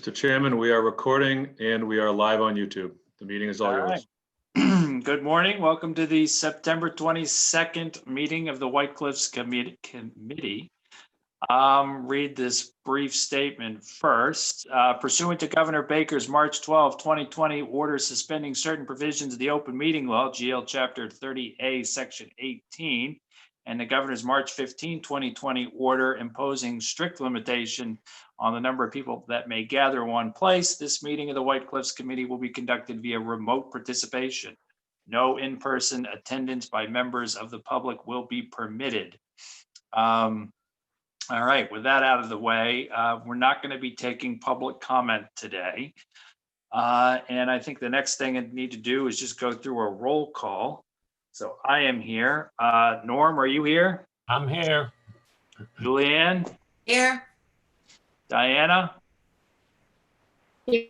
Mr. Chairman, we are recording and we are live on YouTube. The meeting is all yours. Right. Good morning. Welcome to the September 22nd meeting of the White Cliffs Committee. Read this brief statement first. Pursuant to Governor Baker's March 12, 2020 order suspending certain provisions of the open meeting law, GL Chapter 30A, Section 18, and the Governor's March 15, 2020 order imposing strict limitation on the number of people that may gather in one place, this meeting of the White Cliffs Committee will be conducted via remote participation. No in-person attendance by members of the public will be permitted. All right, with that out of the way, we're not going to be taking public comment today. And I think the next thing I need to do is just go through a roll call. So I am here. Norm, are you here? I'm here. Julianne? Here. Diana? Here.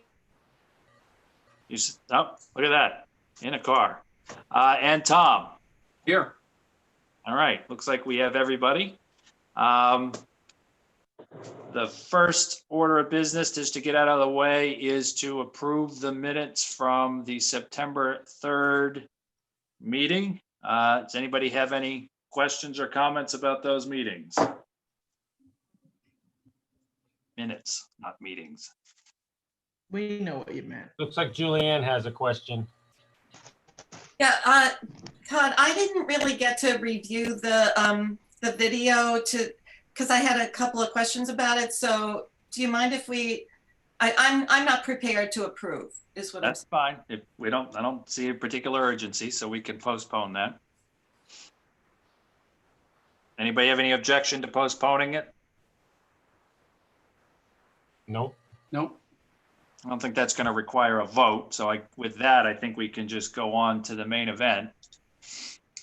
Oh, look at that, in a car. And Tom? Here. All right, looks like we have everybody. The first order of business, just to get out of the way, is to approve the minutes from the September 3rd meeting. Does anybody have any questions or comments about those meetings? Minutes, not meetings. We know what you meant. Looks like Julianne has a question. Yeah, Todd, I didn't really get to review the video because I had a couple of questions about it. So do you mind if I'm not prepared to approve is what That's fine. If we don't, I don't see a particular urgency, so we can postpone that. Anybody have any objection to postponing it? Nope. Nope. I don't think that's going to require a vote. So with that, I think we can just go on to the main event.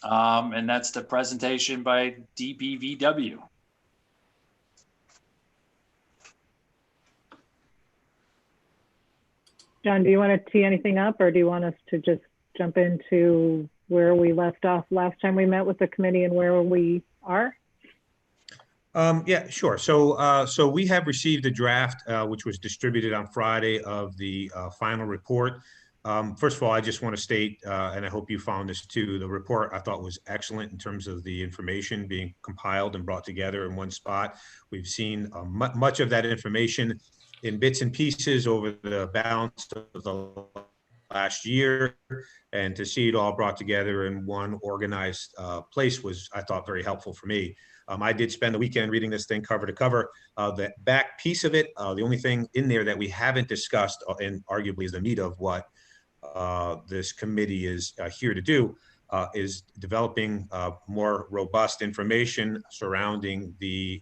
And that's the presentation by DPVW. John, do you want to tee anything up, or do you want us to just jump into where we left off last time we met with the committee and where we are? Yeah, sure. So we have received a draft, which was distributed on Friday, of the final report. First of all, I just want to state, and I hope you found this too, the report I thought was excellent in terms of the information being compiled and brought together in one spot. We've seen much of that information in bits and pieces over the balance of the last year, and to see it all brought together in one organized place was, I thought, very helpful for me. I did spend the weekend reading this thing cover to cover. The back piece of it, the only thing in there that we haven't discussed, and arguably is the meat of what this committee is here to do, is developing more robust information surrounding the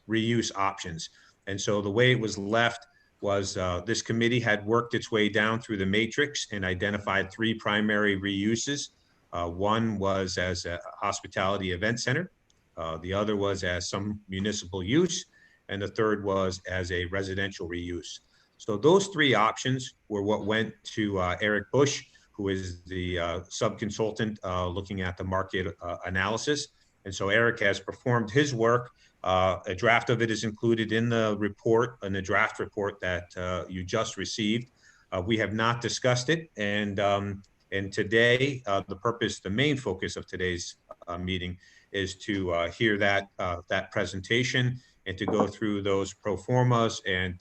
reuse options. And so the way it was left was this committee had worked its way down through the matrix and identified 3 primary reuses. One was as a hospitality event center. The other was as some municipal use, and the third was as a residential reuse. So those 3 options were what went to Eric Bush, who is the sub-consultant looking at the market analysis. And so Eric has performed his work. A draft of it is included in the report, in the draft report that you just received. We have not discussed it, and today the main focus of today's meeting is to hear that presentation and to go through those pro formas and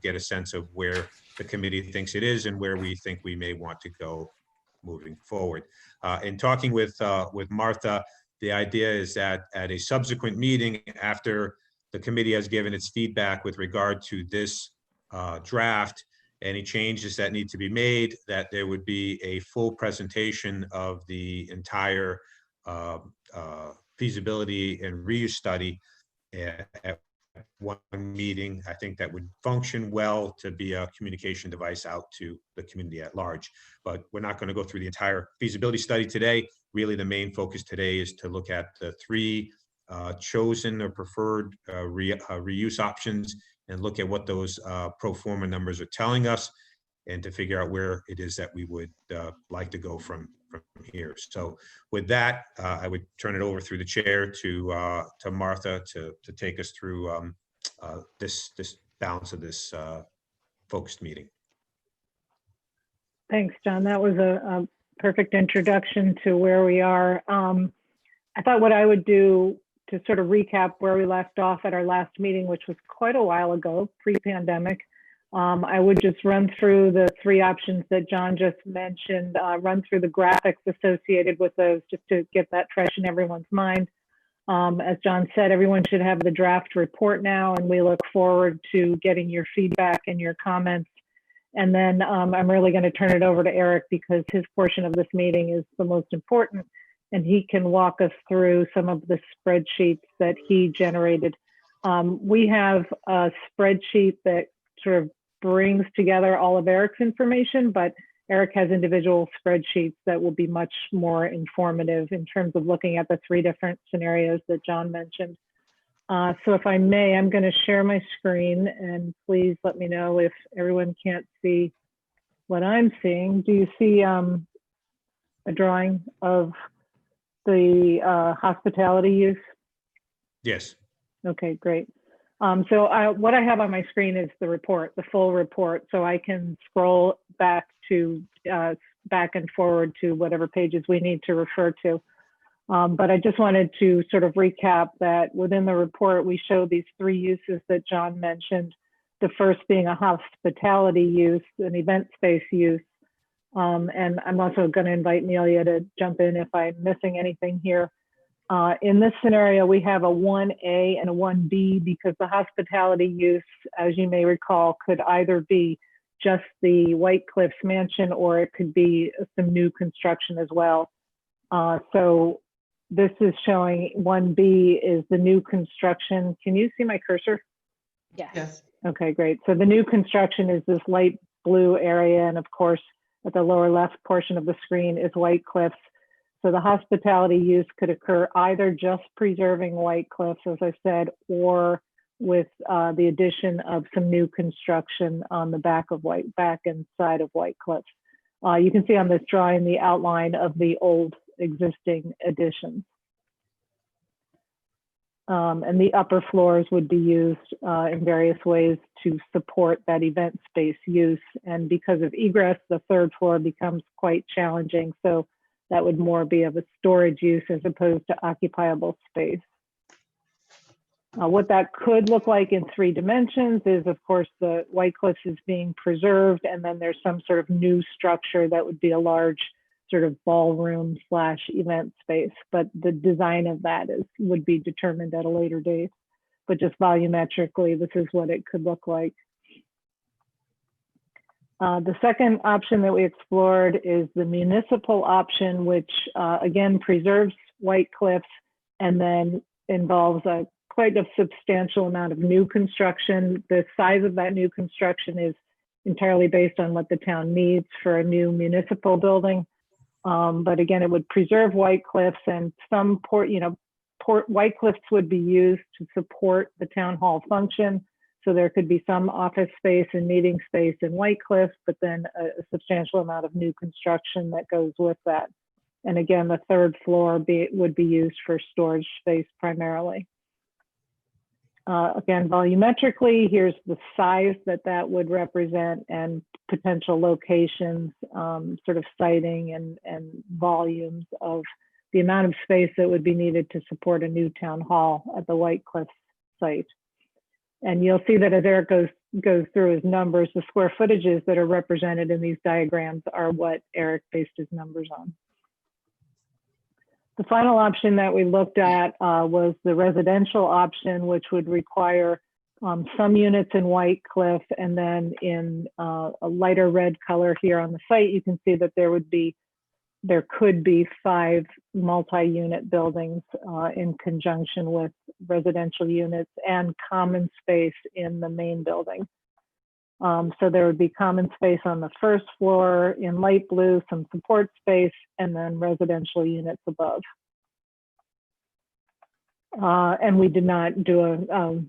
get a sense of where the committee thinks it is and where we think we may want to go moving forward. In talking with Martha, the idea is that at a subsequent meeting, after the committee has given its feedback with regard to this draft, any changes that need to be made, that there would be a full presentation of the entire feasibility and reuse study at one meeting. I think that would function well to be a communication device out to the community at large. But we're not going to go through the entire feasibility study today. Really, the main focus today is to look at the 3 chosen or preferred reuse options and look at what those pro forma numbers are telling us, and to figure out where it is that we would like to go from here. So with that, I would turn it over through the chair to Martha to take us through this balance of this focused meeting. Thanks, John. That was a perfect introduction to where we are. I thought what I would do to sort of recap where we left off at our last meeting, which was quite a while ago, pre-pandemic. I would just run through the three options that John just mentioned, run through the graphics associated with those just to get that fresh in everyone's mind. As John said, everyone should have the draft report now, and we look forward to getting your feedback and your comments. And then I'm really going to turn it over to Eric because his portion of this meeting is the most important, and he can walk us through some of the spreadsheets that he generated. We have a spreadsheet that sort of brings together all of Eric's information, but Eric has individual spreadsheets that will be much more informative in terms of looking at the three different scenarios that John mentioned. So if I may, I'm going to share my screen, and please let me know if everyone can't see what I'm seeing. Do you see a drawing of the hospitality use? Yes. Okay, great. So what I have on my screen is the report, the full report, so I can scroll back and forward to whatever pages we need to refer to. But I just wanted to sort of recap that within the report, we show these three uses that John mentioned. The first being a hospitality use, an event space use. And I'm also going to invite Nelia to jump in if I'm missing anything here. In this scenario, we have a 1A and a 1B because the hospitality use, as you may recall, could either be just the White Cliffs mansion or it could be some new construction as well. So this is showing 1B is the new construction. Can you see my cursor? Yes. Okay, great. So the new construction is this light blue area. And of course, at the lower left portion of the screen is White Cliffs. So the hospitality use could occur either just preserving White Cliffs, as I said, or with the addition of some new construction on the back and side of White Cliffs. You can see on this drawing the outline of the old existing additions. And the upper floors would be used in various ways to support that event space use. And because of egress, the third floor becomes quite challenging. So that would more be of a storage use as opposed to occupiable space. What that could look like in 3 dimensions is, of course, the White Cliffs is being preserved, and then there's some sort of new structure that would be a large sort of ballroom / event space. But the design of that would be determined at a later date. But just volumetrically, this is what it could look like. The second option that we explored is the municipal option, which again preserves White Cliffs and then involves quite a substantial amount of new construction. The size of that new construction is entirely based on what the town needs for a new municipal building. But again, it would preserve White Cliffs, and some White Cliffs would be used to support the town hall function. So there could be some office space and meeting space in White Cliffs, but then a substantial amount of new construction that goes with that. And again, the third floor would be used for storage space primarily. Again, volumetrically, here's the size that would represent and potential locations, sort of siting and volumes of the amount of space that would be needed to support a new town hall at the White Cliffs site. And you'll see that as Eric goes through his numbers, the square footages that are represented in these diagrams are what Eric based his numbers on. The final option that we looked at was the residential option, which would require some units in White Cliff, and then in a lighter red color here on the site, you can see that there could be 5 multi-unit buildings in conjunction with residential units and common space in the main building. So there would be common space on the first floor in light blue, some support space, and then residential units above. And we did not do a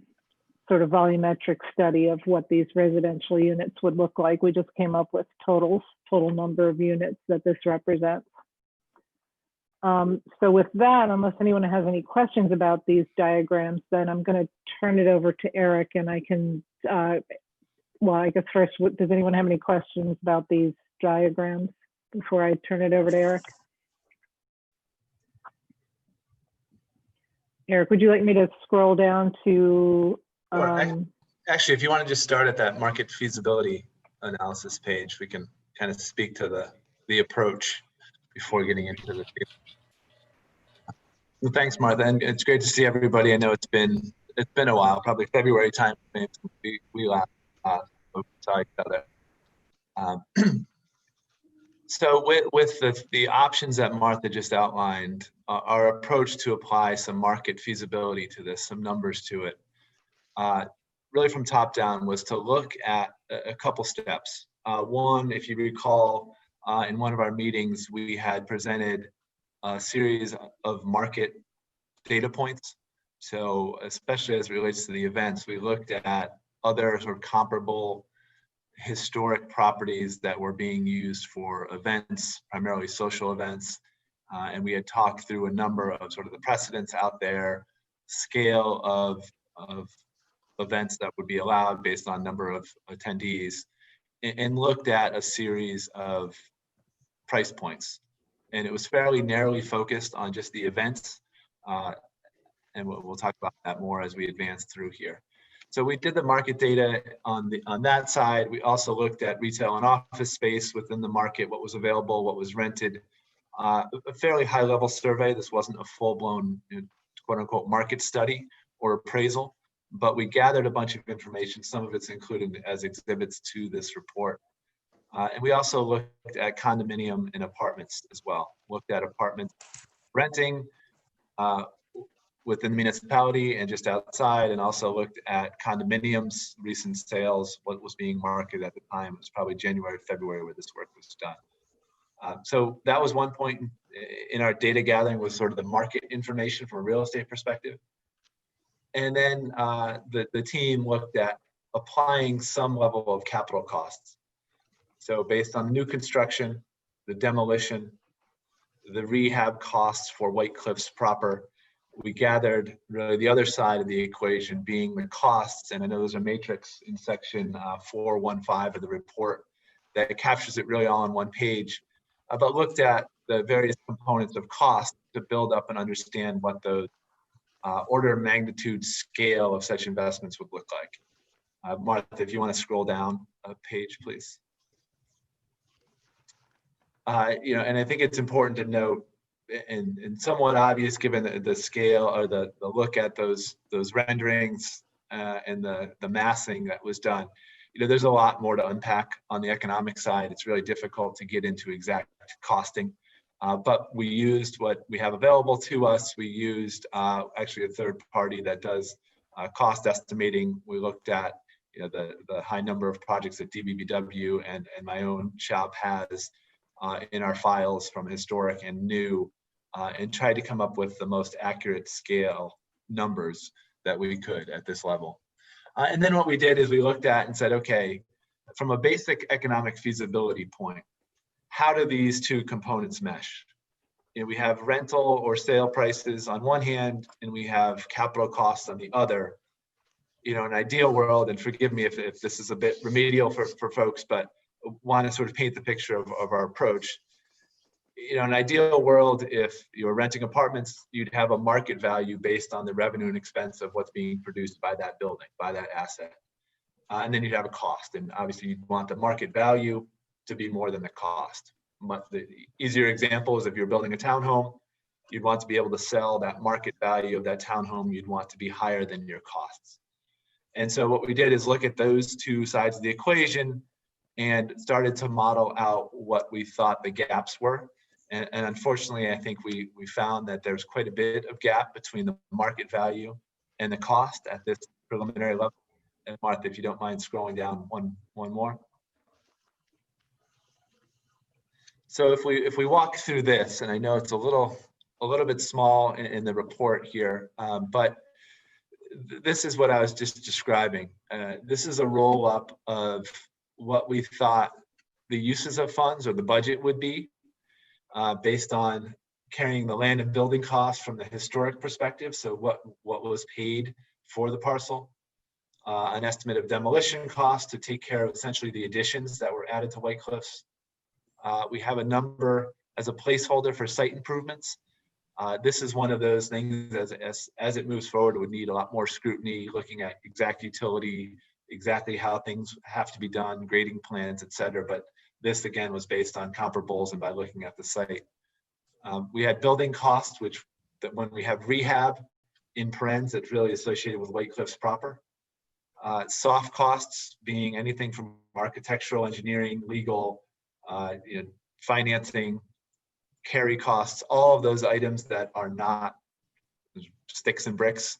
sort of volumetric study of what these residential units would look like. We just came up with total number of units that this represents. So with that, unless anyone has any questions about these diagrams, then I'm going to turn it over to Eric, and I can well, I guess first, does anyone have any questions about these diagrams before I turn it over to Eric? Eric, would you like me to scroll down to, Sure. Actually, if you want to just start at that market feasibility analysis page, we can kind of speak to the approach before getting into the. Well, thanks, Martha, and it's great to see everybody. I know it's been a while, probably February time since we last saw each other. So with the options that Martha just outlined, our approach to apply some market feasibility to this, some numbers to it, really from top down, was to look at a couple steps. One, if you recall, in one of our meetings, we had presented a series of market data points. So especially as it relates to the events, we looked at other sort of comparable historic properties that were being used for events, primarily social events. And we had talked through a number of sort of the precedents out there, scale of events that would be allowed based on number of attendees, and looked at a series of price points. And it was fairly narrowly focused on just the events. And we'll talk about that more as we advance through here. So we did the market data on that side. We also looked at retail and office space within the market, what was available, what was rented. A fairly high level survey. This wasn't a full-blown quote unquote market study or appraisal, but we gathered a bunch of information. Some of it's included as exhibits to this report. And we also looked at condominium and apartments as well. Looked at apartments renting within the municipality and just outside, and also looked at condominiums, recent sales, what was being marketed at the time. It was probably January, February where this work was done. So that was one point in our data gathering, was sort of the market information from a real estate perspective. And then the team looked at applying some level of capital costs. So based on new construction, the demolition, the rehab costs for White Cliffs proper, we gathered really the other side of the equation being the costs. And I know there's a matrix in section 415 of the report that captures it really all on one page, but looked at the various components of cost to build up and understand what the order of magnitude scale of such investments would look like. Martha, if you want to scroll down a page, please. And I think it's important to note, and somewhat obvious given the scale or the look at those renderings and the massing that was done, there's a lot more to unpack on the economic side. It's really difficult to get into exact costing, but we used what we have available to us. We used actually a third party that does cost estimating. We looked at the high number of projects that DBBW and my own shop has in our files from historic and new, and tried to come up with the most accurate scale numbers that we could at this level. And then what we did is we looked at and said, okay, from a basic economic feasibility point, how do these two components mesh? We have rental or sale prices on one hand, and we have capital costs on the other. In an ideal world, and forgive me if this is a bit remedial for folks, but want to sort of paint the picture of our approach. In an ideal world, if you're renting apartments, you'd have a market value based on the revenue and expense of what's being produced by that building, by that asset. And then you'd have a cost. And obviously you'd want the market value to be more than the cost. The easier example is if you're building a townhome, you'd want to be able to sell that market value of that townhome, you'd want to be higher than your costs. And so what we did is look at those two sides of the equation and started to model out what we thought the gaps were. And unfortunately, I think we found that there's quite a bit of gap between the market value and the cost at this preliminary level. And Martha, if you don't mind scrolling down one more. So if we walk through this, and I know it's a little bit small in the report here, but this is what I was just describing. This is a roll up of what we thought the uses of funds or the budget would be based on carrying the land and building costs from the historic perspective. So what was paid for the parcel, an estimate of demolition costs to take care of essentially the additions that were added to White Cliffs. We have a number as a placeholder for site improvements. This is one of those things as it moves forward, it would need a lot more scrutiny, looking at exact utility, exactly how things have to be done, grading plans, et cetera. But this again was based on comparables and by looking at the site. We had building costs, which that when we have rehab in parens, that's really associated with White Cliffs proper. Soft costs being anything from architectural, engineering, legal, financing, carry costs, all of those items that are not sticks and bricks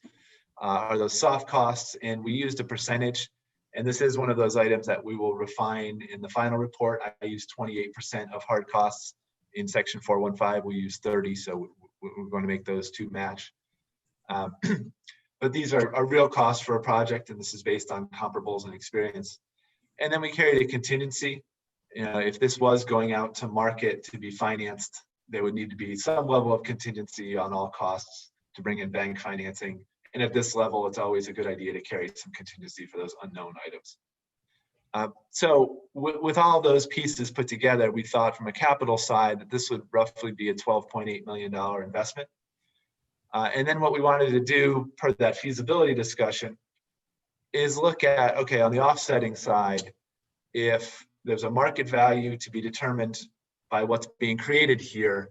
are those soft costs. And we used a percentage, and this is one of those items that we will refine in the final report. I used 28% of hard costs. In section 415, we use 30, so we're going to make those two match. But these are real costs for a project, and this is based on comparables and experience. And then we carried a contingency. If this was going out to market to be financed, there would need to be some level of contingency on all costs to bring in bank financing. And at this level, it's always a good idea to carry some contingency for those unknown items. So with all those pieces put together, we thought from a capital side that this would roughly be a $12.8 million investment. And then what we wanted to do per that feasibility discussion is look at, okay, on the offsetting side, if there's a market value to be determined by what's being created here,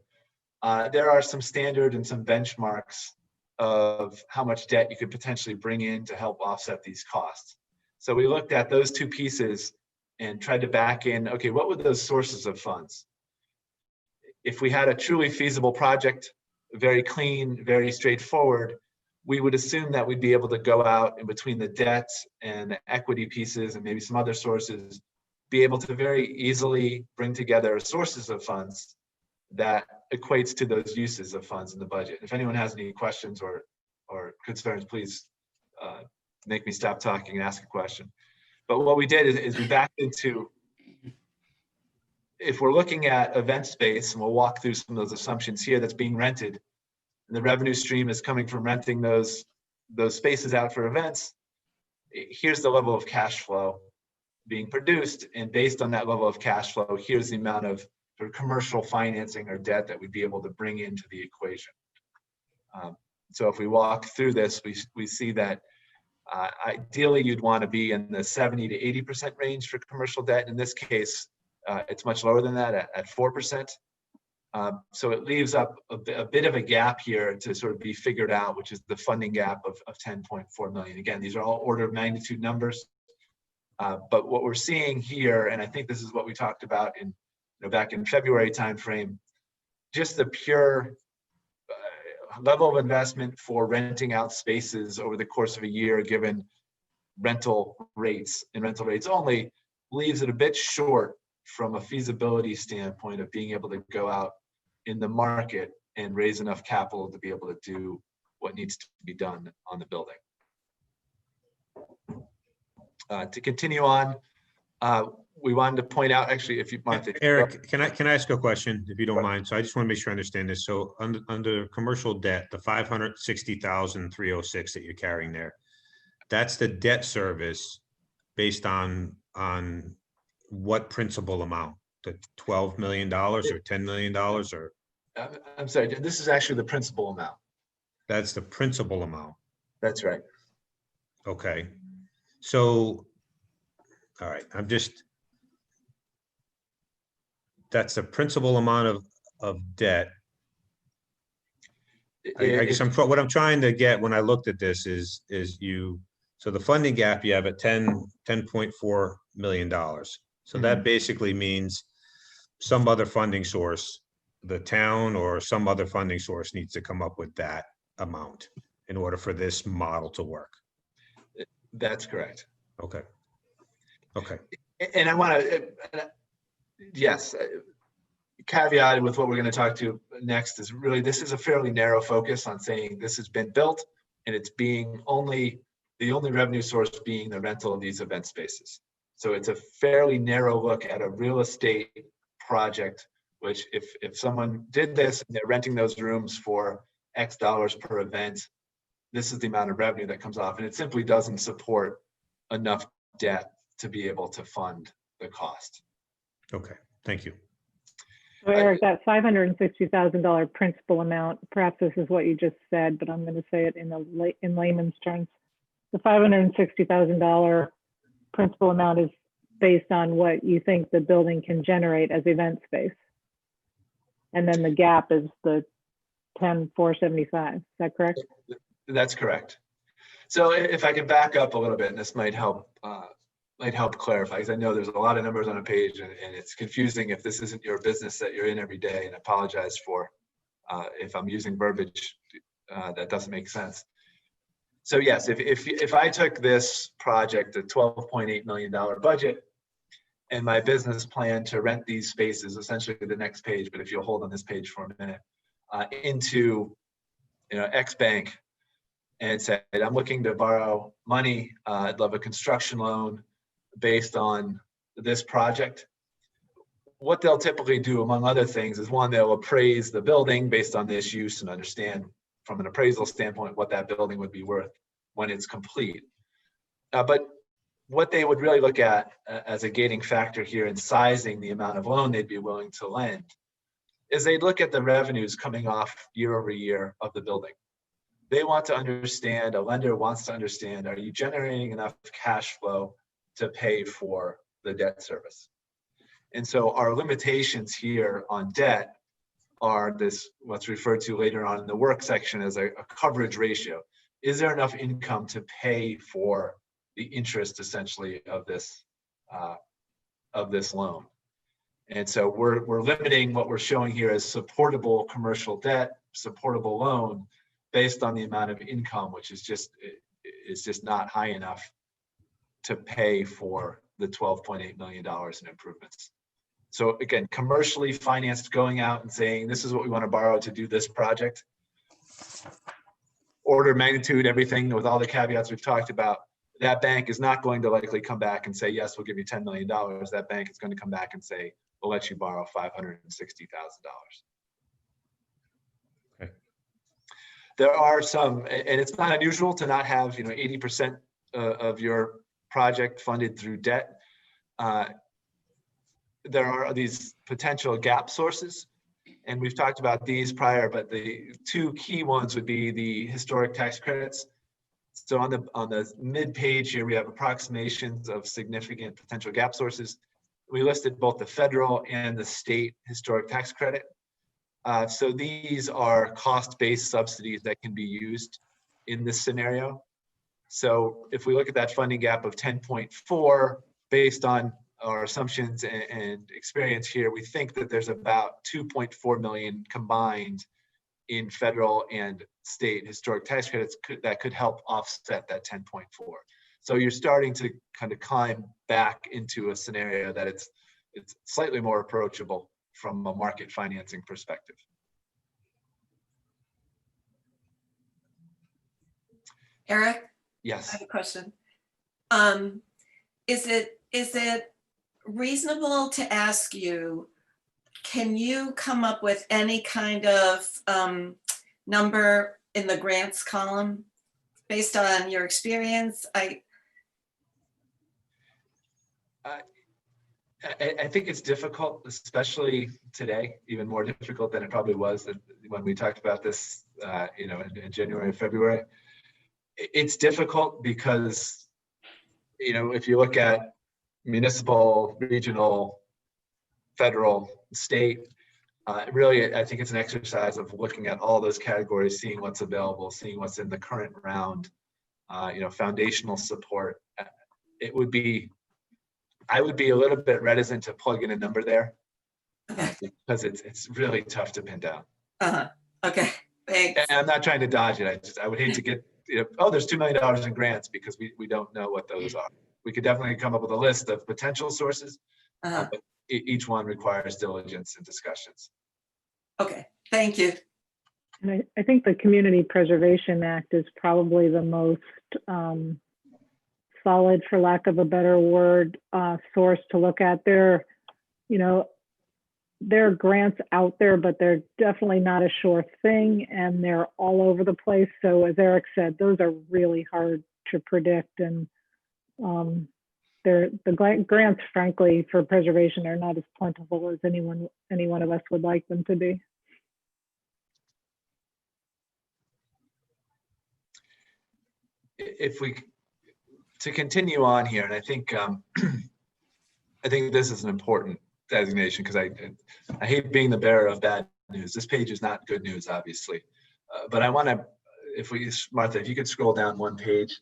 there are some standard and some benchmarks of how much debt you could potentially bring in to help offset these costs. So we looked at those two pieces and tried to back in, okay, what were those sources of funds? If we had a truly feasible project, very clean, very straightforward, we would assume that we'd be able to go out in between the debt and the equity pieces and maybe some other sources, be able to very easily bring together sources of funds that equates to those uses of funds in the budget. If anyone has any questions or concerns, please make me stop talking and ask a question. But what we did is we backed into, if we're looking at event space, and we'll walk through some of those assumptions here, that's being rented, and the revenue stream is coming from renting those spaces out for events, here's the level of cash flow being produced, and based on that level of cash flow, here's the amount of sort of commercial financing or debt that we'd be able to bring into the equation. So if we walk through this, we see that ideally you'd want to be in the 70 to 80% range for commercial debt. In this case, it's much lower than that at 4%. So it leaves up a bit of a gap here to sort of be figured out, which is the funding gap of 10.4 million. Again, these are all order of magnitude numbers. But what we're seeing here, and I think this is what we talked about in back in February timeframe, just the pure level of investment for renting out spaces over the course of a year, given rental rates and rental rates only, leaves it a bit short from a feasibility standpoint of being able to go out in the market and raise enough capital to be able to do what needs to be done on the building. To continue on, we wanted to point out, actually, if you want to. Eric, can I ask a question, if you don't mind? So I just want to make sure I understand this. So under commercial debt, the 560,306 that you're carrying there, that's the debt service based on what principal amount? The $12 million or $10 million or? I'm sorry, this is actually the principal amount. That's the principal amount. That's right. Okay. So, all right, that's the principal amount of debt. I guess what I'm trying to get when I looked at this is so the funding gap you have at $10.4 million. So that basically means some other funding source, the town or some other funding source needs to come up with that amount in order for this model to work. That's correct. Okay. Okay. And I want to, yes, caveated with what we're going to talk to next is really, this is a fairly narrow focus on saying this has been built and it's being the only revenue source being the rental of these event spaces. So it's a fairly narrow look at a real estate project, which if someone did this and they're renting those rooms for X dollars per event, this is the amount of revenue that comes off, and it simply doesn't support enough debt to be able to fund the cost. Okay, thank you. So Eric, that $560,000 principal amount, perhaps this is what you just said, but I'm going to say it in layman's terms. The $560,000 principal amount is based on what you think the building can generate as event space. And then the gap is the 10,475. Is that correct? That's correct. So if I can back up a little bit, and this might help clarify, because I know there's a lot of numbers on a page, and it's confusing if this isn't your business that you're in every day, and I apologize for if I'm using verbiage that doesn't make sense. So yes, if I took this project, a $12.8 million budget, and my business plan to rent these spaces, essentially the next page, but if you'll hold on this page for a minute, into X bank, and said, I'm looking to borrow money, I'd love a construction loan based on this project. What they'll typically do, among other things, is one, they'll appraise the building based on this use and understand from an appraisal standpoint what that building would be worth when it's complete. But what they would really look at as a gating factor here in sizing the amount of loan they'd be willing to lend is they'd look at the revenues coming off year over year of the building. They want to understand, a lender wants to understand, are you generating enough cash flow to pay for the debt service? And so our limitations here on debt are this, what's referred to later on in the work section as a coverage ratio. Is there enough income to pay for the interest essentially of this loan? And so we're limiting what we're showing here as supportable commercial debt, supportable loan, based on the amount of income, which is just not high enough to pay for the $12.8 million in improvements. So again, commercially financed, going out and saying, this is what we want to borrow to do this project. Order of magnitude, everything with all the caveats we've talked about, that bank is not going to likely come back and say, yes, we'll give you $10 million. That bank is going to come back and say, we'll let you borrow $560,000. Okay. There are some, and it's not unusual to not have 80% of your project funded through debt. There are these potential gap sources, and we've talked about these prior, but the two key ones would be the historic tax credits. So on the mid-page here, we have approximations of significant potential gap sources. We listed both the federal and the state historic tax credit. So these are cost-based subsidies that can be used in this scenario. So if we look at that funding gap of 10.4, based on our assumptions and experience here, we think that there's about 2.4 million combined in federal and state historic tax credits that could help offset that 10.4. So you're starting to kind of climb back into a scenario that it's slightly more approachable from a market financing perspective. Eric, I Yes. have a question. Is it reasonable to ask you, can you come up with any kind of number in the grants column based on your experience? I think it's difficult, especially today, even more difficult than it probably was when we talked about this, in January and February. It's difficult because, if you look at municipal, regional, federal, state, really, I think it's an exercise of looking at all those categories, seeing what's available, seeing what's in the current round, foundational support. I would be a little bit reticent to plug in a number there because it's really tough to pin down. Okay, thanks. And I'm not trying to dodge it. I would hate to get, there's $2 million in grants because we don't know what those are. We could definitely come up with a list of potential sources, but each one requires diligence and discussions. Okay, thank you. And I think the Community Preservation Act is probably the most solid, for lack of a better word, source to look at. There are grants out there, but they're definitely not a sure thing, and they're all over the place. So as Eric said, those are really hard to predict. And The grants, frankly, for preservation are not as plentiful as any one of us would like them to be. If we, to continue on here, and I think I think this is an important designation because I hate being the bearer of bad news. This page is not good news, obviously, but I want to, Martha, if you could scroll down one page,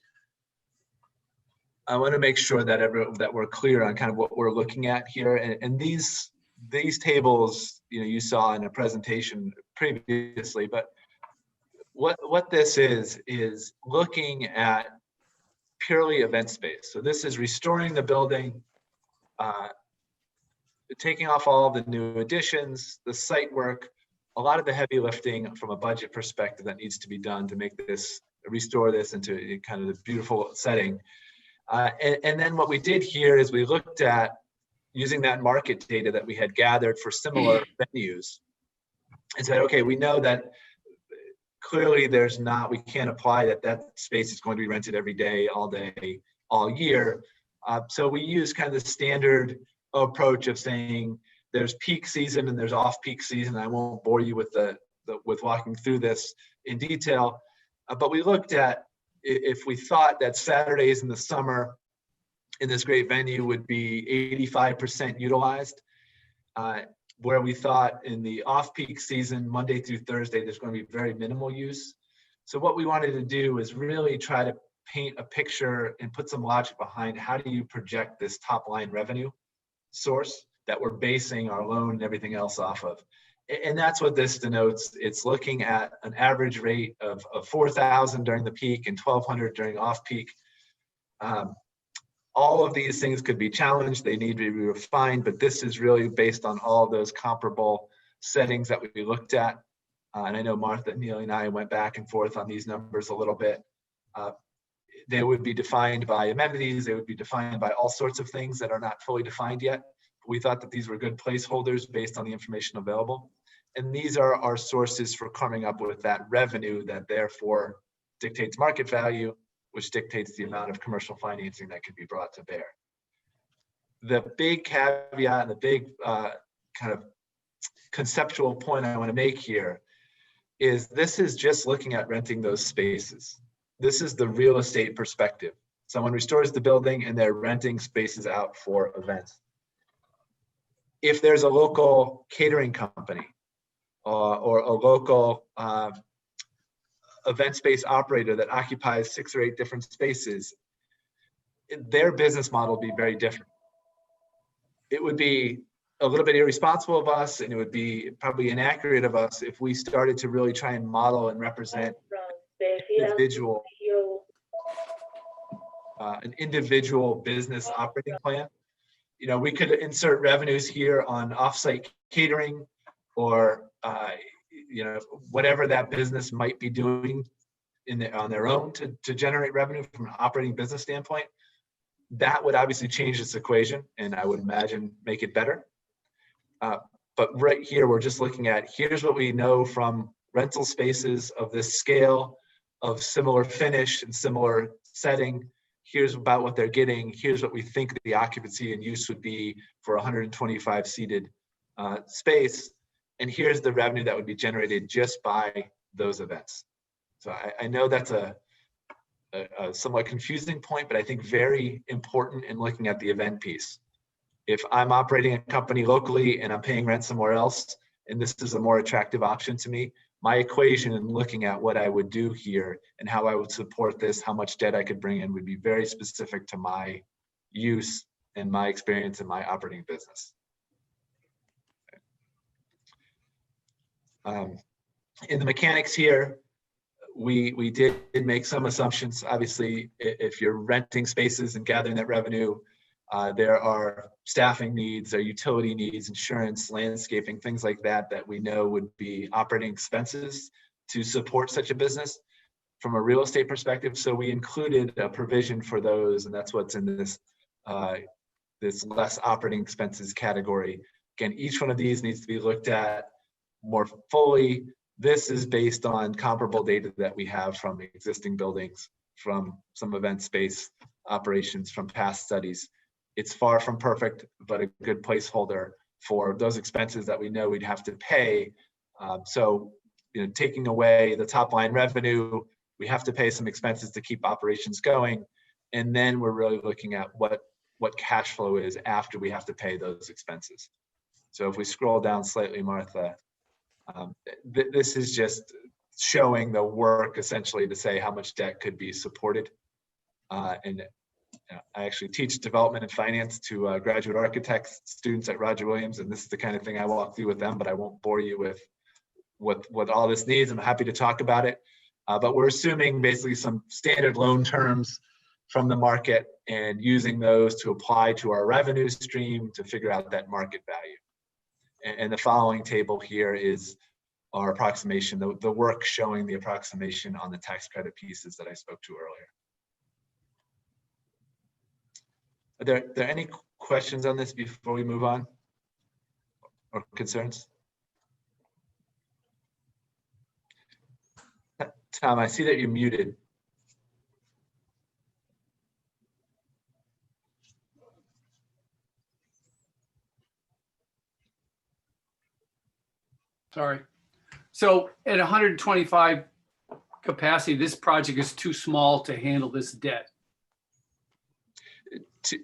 I want to make sure that that we're clear on kind of what we're looking at here, and these tables, you saw in a presentation previously, but what this is looking at purely event space. So this is restoring the building, taking off all of the new additions, the site work, a lot of the heavy lifting from a budget perspective that needs to be done to make this, restore this into kind of the beautiful setting. And then what we did here is we looked at using that market data that we had gathered for similar venues and said, okay, we know that clearly we can't apply that space is going to be rented every day, all year. So we use kind of the standard approach of saying there's peak season and there's off-peak season. I won't bore you with with walking through this in detail, but we looked at if we thought that Saturdays in the summer in this great venue would be 85% utilized, where we thought in the off-peak season, Monday through Thursday, there's going to be very minimal use. So what we wanted to do is really try to paint a picture and put some logic behind how do you project this top line revenue source that we're basing our loan and everything else off of. And that's what this denotes. It's looking at an average rate of 4,000 during the peak and 1,200 during off-peak. All of these things could be challenged. They need to be refined, but this is really based on all of those comparable settings that we looked at. And I know Martha, Neely, and I went back and forth on these numbers a little bit. They would be defined by amenities. They would be defined by all sorts of things that are not fully defined yet. We thought that these were good placeholders based on the information available. And these are our sources for coming up with that revenue that therefore dictates market value, which dictates the amount of commercial financing that can be brought to bear. The big caveat and the big kind of conceptual point I want to make here is this is just looking at renting those spaces. This is the real estate perspective. Someone restores the building and they're renting spaces out for events. If there's a local catering company or a local event space operator that occupies 6 or 8 different spaces, their business model would be very different. It would be a little bit irresponsible of us, and it would be probably inaccurate of us if we started to really try and model and represent an individual business operating plan. We could insert revenues here on offsite catering or whatever that business might be doing on their own to generate revenue from an operating business standpoint. That would obviously change this equation, and I would imagine make it better. But right here, we're just looking at, here's what we know from rental spaces of this scale, of similar finish and similar setting. Here's about what they're getting. Here's what we think the occupancy and use would be for 125 seated space. And here's the revenue that would be generated just by those events. So I know that's a somewhat confusing point, but I think very important in looking at the event piece. If I'm operating a company locally and I'm paying rent somewhere else, and this is a more attractive option to me, my equation in looking at what I would do here and how I would support this, how much debt I could bring in would be very specific to my use and my experience in my operating business. In the mechanics here, we did make some assumptions. Obviously, if you're renting spaces and gathering that revenue, there are staffing needs, there are utility needs, insurance, landscaping, things like that we know would be operating expenses to support such a business from a real estate perspective. So we included a provision for those, and that's what's in this this less operating expenses category. Again, each one of these needs to be looked at more fully. This is based on comparable data that we have from existing buildings from some event space operations from past studies. It's far from perfect, but a good placeholder for those expenses that we know we'd have to pay. So, taking away the top line revenue, we have to pay some expenses to keep operations going. And then we're really looking at what cash flow is after we have to pay those expenses. So if we scroll down slightly, Martha, this is just showing the work essentially to say how much debt could be supported. And I actually teach development and finance to graduate architects students at Roger Williams, and this is the kind of thing I walk through with them, but I won't bore you with what all this needs. I'm happy to talk about it. But we're assuming basically some standard loan terms from the market and using those to apply to our revenue stream to figure out that market value. And the following table here is our approximation, the work showing the approximation on the tax credit pieces that I spoke to earlier. Are there any questions on this before we move on, or concerns? Tom, I see that you're muted. Sorry. So at 125 capacity, this project is too small to handle this debt.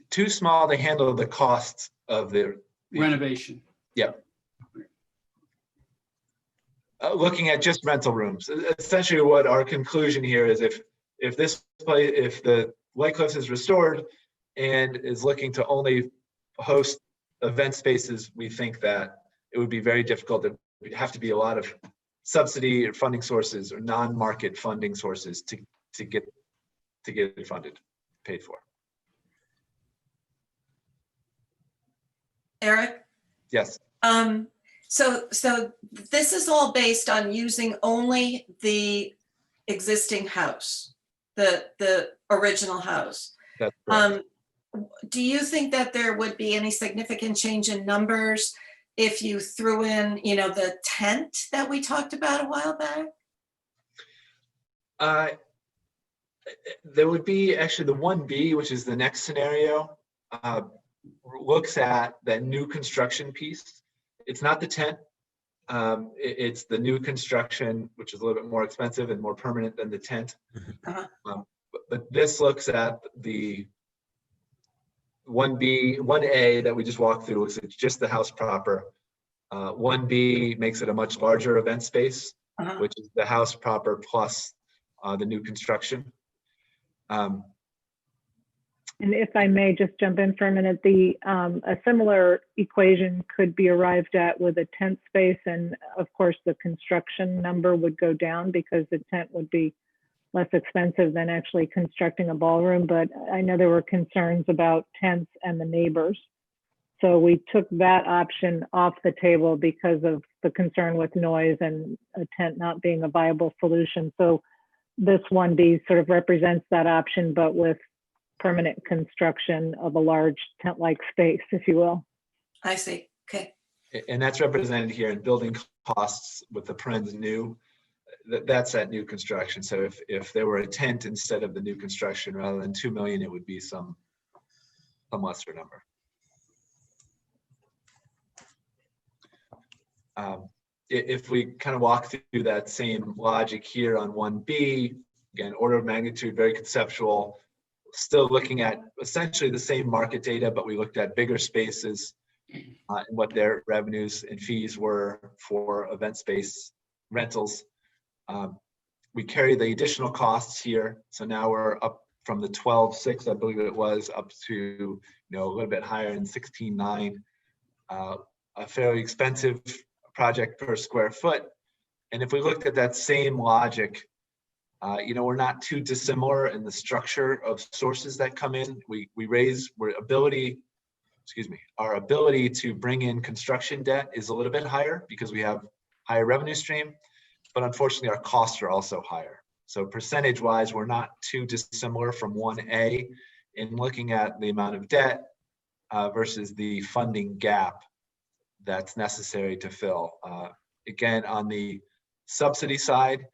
Too small to handle the costs of the Renovation. Yep. Looking at just rental rooms, essentially what our conclusion here is if the White Cliffs is restored and is looking to only host event spaces, we think that it would be very difficult. There would have to be a lot of subsidy or funding sources or non-market funding sources to get it funded, paid for. Eric? Yes. So this is all based on using only the existing house, the original house. That's correct. Do you think that there would be any significant change in numbers if you threw in, the tent that we talked about a while back? There would be actually the 1B, which is the next scenario, looks at that new construction piece. It's not the tent. It's the new construction, which is a little bit more expensive and more permanent than the tent. But this looks at the 1B, 1A that we just walked through, looks at just the house proper. 1B makes it a much larger event space, which is the house proper plus the new construction. And if I may just jump in for a minute, a similar equation could be arrived at with a tent space, and of course the construction number would go down because the tent would be less expensive than actually constructing a ballroom. But I know there were concerns about tents and the neighbors. So we took that option off the table because of the concern with noise and a tent not being a viable solution. So this 1B sort of represents that option, but with permanent construction of a large tent-like space, if you will. I see. Okay. And that's represented here in building costs with the parens new. That's that new construction. So if there were a tent instead of the new construction, rather than 2 million, it would be some lesser number. If we kind of walk through that same logic here on 1B, again, order of magnitude, very conceptual, still looking at essentially the same market data, but we looked at bigger spaces and what their revenues and fees were for event space rentals. We carry the additional costs here. So now we're up from the 12.6, I believe it was, up to a little bit higher in 16.9. A fairly expensive project per square foot. And if we looked at that same logic, we're not too dissimilar in the structure of sources that come in. Our ability to bring in construction debt is a little bit higher because we have higher revenue stream, but unfortunately our costs are also higher. So percentage wise, we're not too dissimilar from 1A in looking at the amount of debt versus the funding gap that's necessary to fill. Again, on the subsidy side,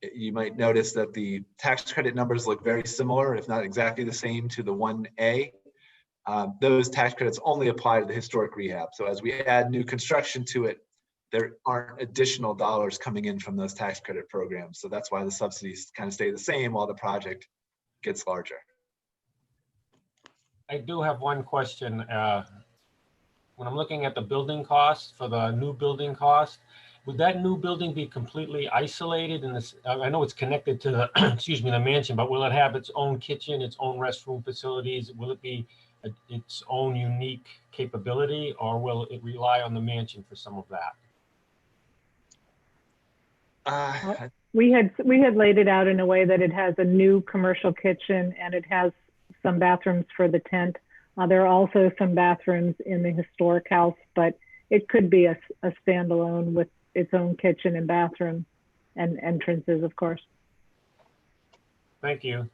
You might notice that the tax credit numbers look very similar, if not exactly the same, to the 1A. Those tax credits only apply to the historic rehab. So as we add new construction to it, there aren't additional dollars coming in from those tax credit programs. So that's why the subsidies kind of stay the same while the project gets larger. I do have one question. When I'm looking at the building cost for the new building cost, would that new building be completely isolated in this? I know it's connected to the, excuse me, the mansion, but will it have its own kitchen, its own restroom facilities? Will it be its own unique capability, or will it rely on the mansion for some of that? We had laid it out in a way that it has a new commercial kitchen and it has some bathrooms for the tent. There are also some bathrooms in the historic house, but it could be a standalone with its own kitchen and bathroom and entrances, of course. Thank you.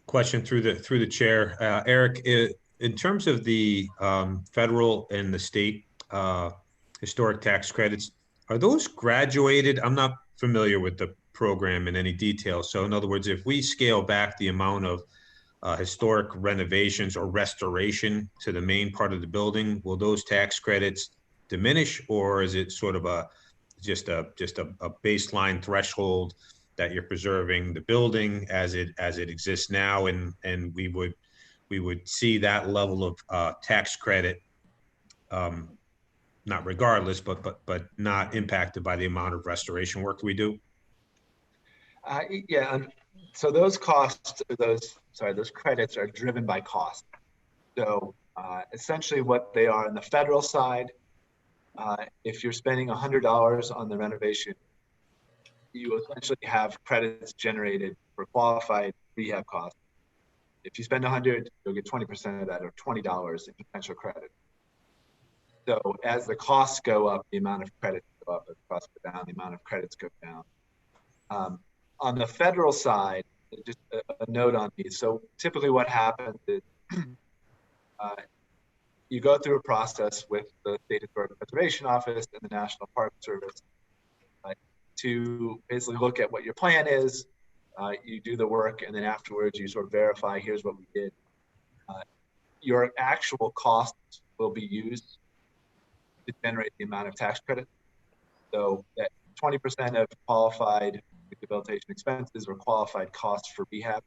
Question through the chair. Eric, in terms of the federal and the state historic tax credits, are those graduated? I'm not familiar with the program in any detail. So in other words, if we scale back the amount of historic renovations or restoration to the main part of the building, will those tax credits diminish, or is it sort of just a baseline threshold that you're preserving the building as it exists now, and we would see that level of tax credit, not regardless, but not impacted by the amount of restoration work we do? Yeah, so those costs, those credits are driven by cost. So essentially what they are on the federal side, if you're spending $100 on the renovation, you essentially have credits generated for qualified rehab costs. If you spend 100, you'll get 20% of that, or $20 in potential credit. So as the costs go up, the amount of credits go up. As the costs go down, the amount of credits go down. On the federal side, just a note on these. So typically what happens is you go through a process with the State Historic Preservation Office and the National Park Service to basically look at what your plan is. You do the work, and then afterwards you sort of verify, here's what we did. Your actual costs will be used to generate the amount of tax credit. So that 20% of qualified rehabilitation expenses or qualified costs for rehab.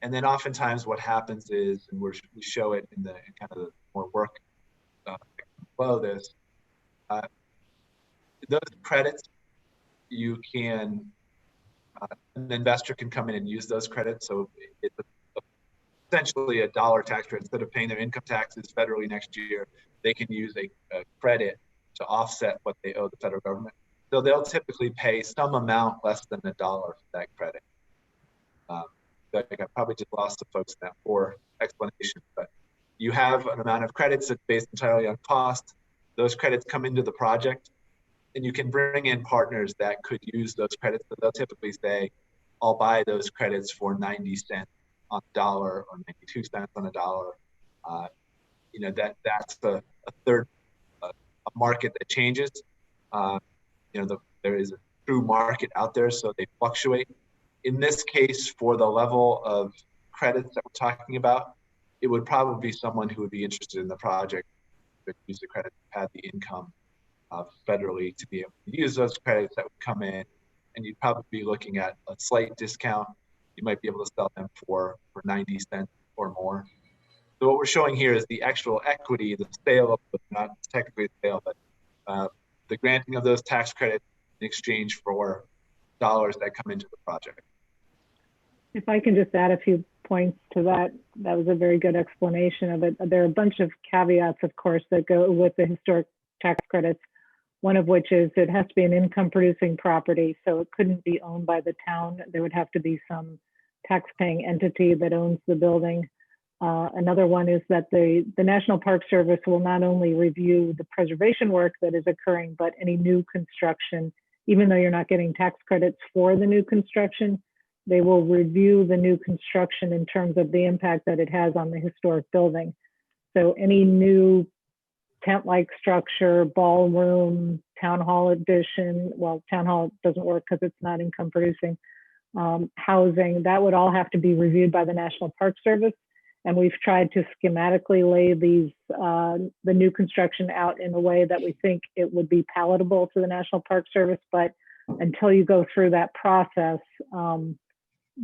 And then oftentimes what happens is, and we show it in kind of the more work below this, those credits, you can, an investor can come in and use those credits. So it's essentially a dollar tax credit. Instead of paying their income taxes federally next year, they can use a credit to offset what they owe the federal government. So they'll typically pay some amount less than $1 for that credit. I think I probably just lost the folks in that poor explanation, but you have an amount of credits that's based entirely on cost. Those credits come into the project, and you can bring in partners that could use those credits, but they'll typically say, I'll buy those credits for 90 cents on a dollar or 92 cents on a dollar. You know, that's a third a market that changes. You know, there is a true market out there, so they fluctuate. In this case, for the level of credits that we're talking about, it would probably be someone who would be interested in the project that use the credits, had the income federally to be able to use those credits that would come in, and you'd probably be looking at a slight discount. You might be able to sell them for 90 cents or more. So what we're showing here is the actual equity, the sale of, not technically a sale, but the granting of those tax credits in exchange for dollars that come into the project. If I can just add a few points to that, that was a very good explanation of it. There are a bunch of caveats, of course, that go with the historic tax credits. One of which is it has to be an income producing property, so it couldn't be owned by the town. There would have to be some tax-paying entity that owns the building. Another one is that the National Park Service will not only review the preservation work that is occurring, but any new construction. Even though you're not getting tax credits for the new construction, they will review the new construction in terms of the impact that it has on the historic building. So any new tent-like structure, ballroom, town hall addition. Well, town hall doesn't work because it's not income producing. Housing, that would all have to be reviewed by the National Park Service. And we've tried to schematically lay these, the new construction out in a way that we think it would be palatable to the National Park Service. But until you go through that process,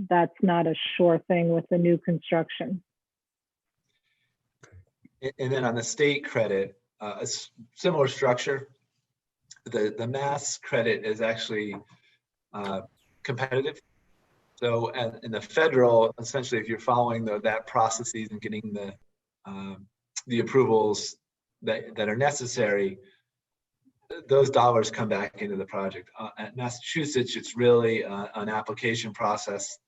that's not a sure thing with the new construction. And then on the state credit, a similar structure. The mass credit is actually competitive. So in the federal, essentially, if you're following that processes and getting the approvals that are necessary, those dollars come back into the project. At Massachusetts, it's really an application process,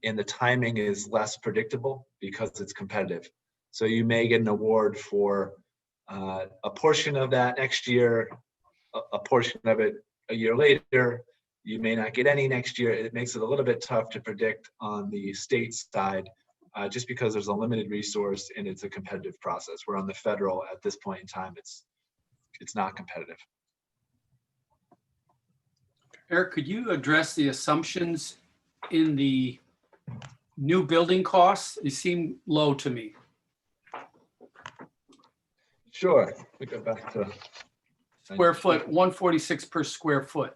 and the timing is less predictable because it's competitive. So you may get an award for a portion of that next year, a portion of it a year later. You may not get any next year. It makes it a little bit tough to predict on the state side, just because there's a limited resource and it's a competitive process. Where on the federal, at this point in time, it's not competitive. Eric, could you address the assumptions in the new building costs? They seem low to me. Sure. We go back to Square foot, 146 per square foot.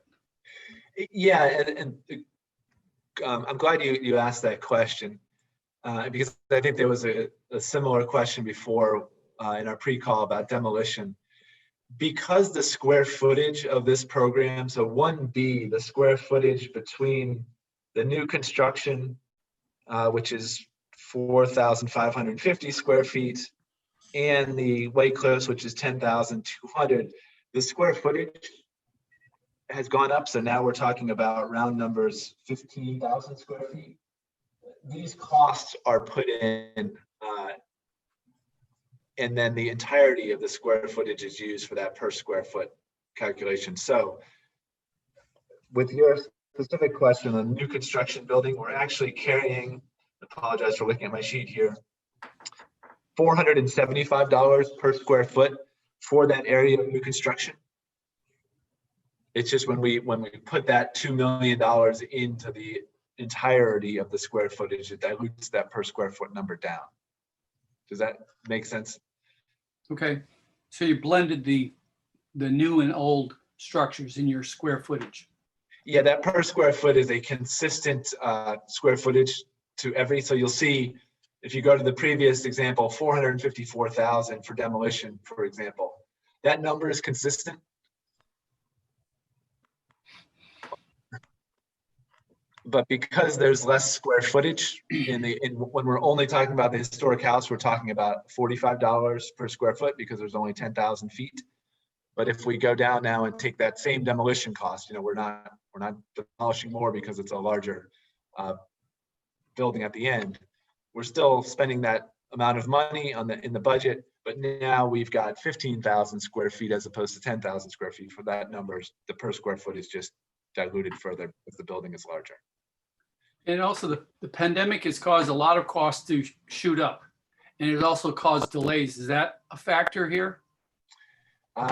Yeah, and I'm glad you asked that question, because I think there was a similar question before in our pre-call about demolition. Because the square footage of this program, so 1B, the square footage between the new construction, which is 4,550 square feet, and the White Cliffs, which is 10,200, the square footage has gone up. So now we're talking about round numbers, 15,000 square feet. These costs are put in, and then the entirety of the square footage is used for that per square foot calculation. So with your specific question on new construction building, we're actually carrying, I apologize for looking at my sheet here, $475 per square foot for that area of new construction. It's just when we put that $2 million into the entirety of the square footage, it dilutes that per square foot number down. Does that make sense? Okay, so you blended the new and old structures in your square footage. Yeah, that per square foot is a consistent square footage to every. So you'll see if you go to the previous example, 454,000 for demolition, for example, that number is consistent. But because there's less square footage when we're only talking about the historic house, we're talking about $45 per square foot because there's only 10,000 feet. But if we go down now and take that same demolition cost, we're not demolishing more because it's a larger building at the end. We're still spending that amount of money in the budget, but now we've got 15,000 square feet as opposed to 10,000 square feet. For that number, the per square foot is just diluted further because the building is larger. And also the pandemic has caused a lot of costs to shoot up, and it also caused delays. Is that a factor here?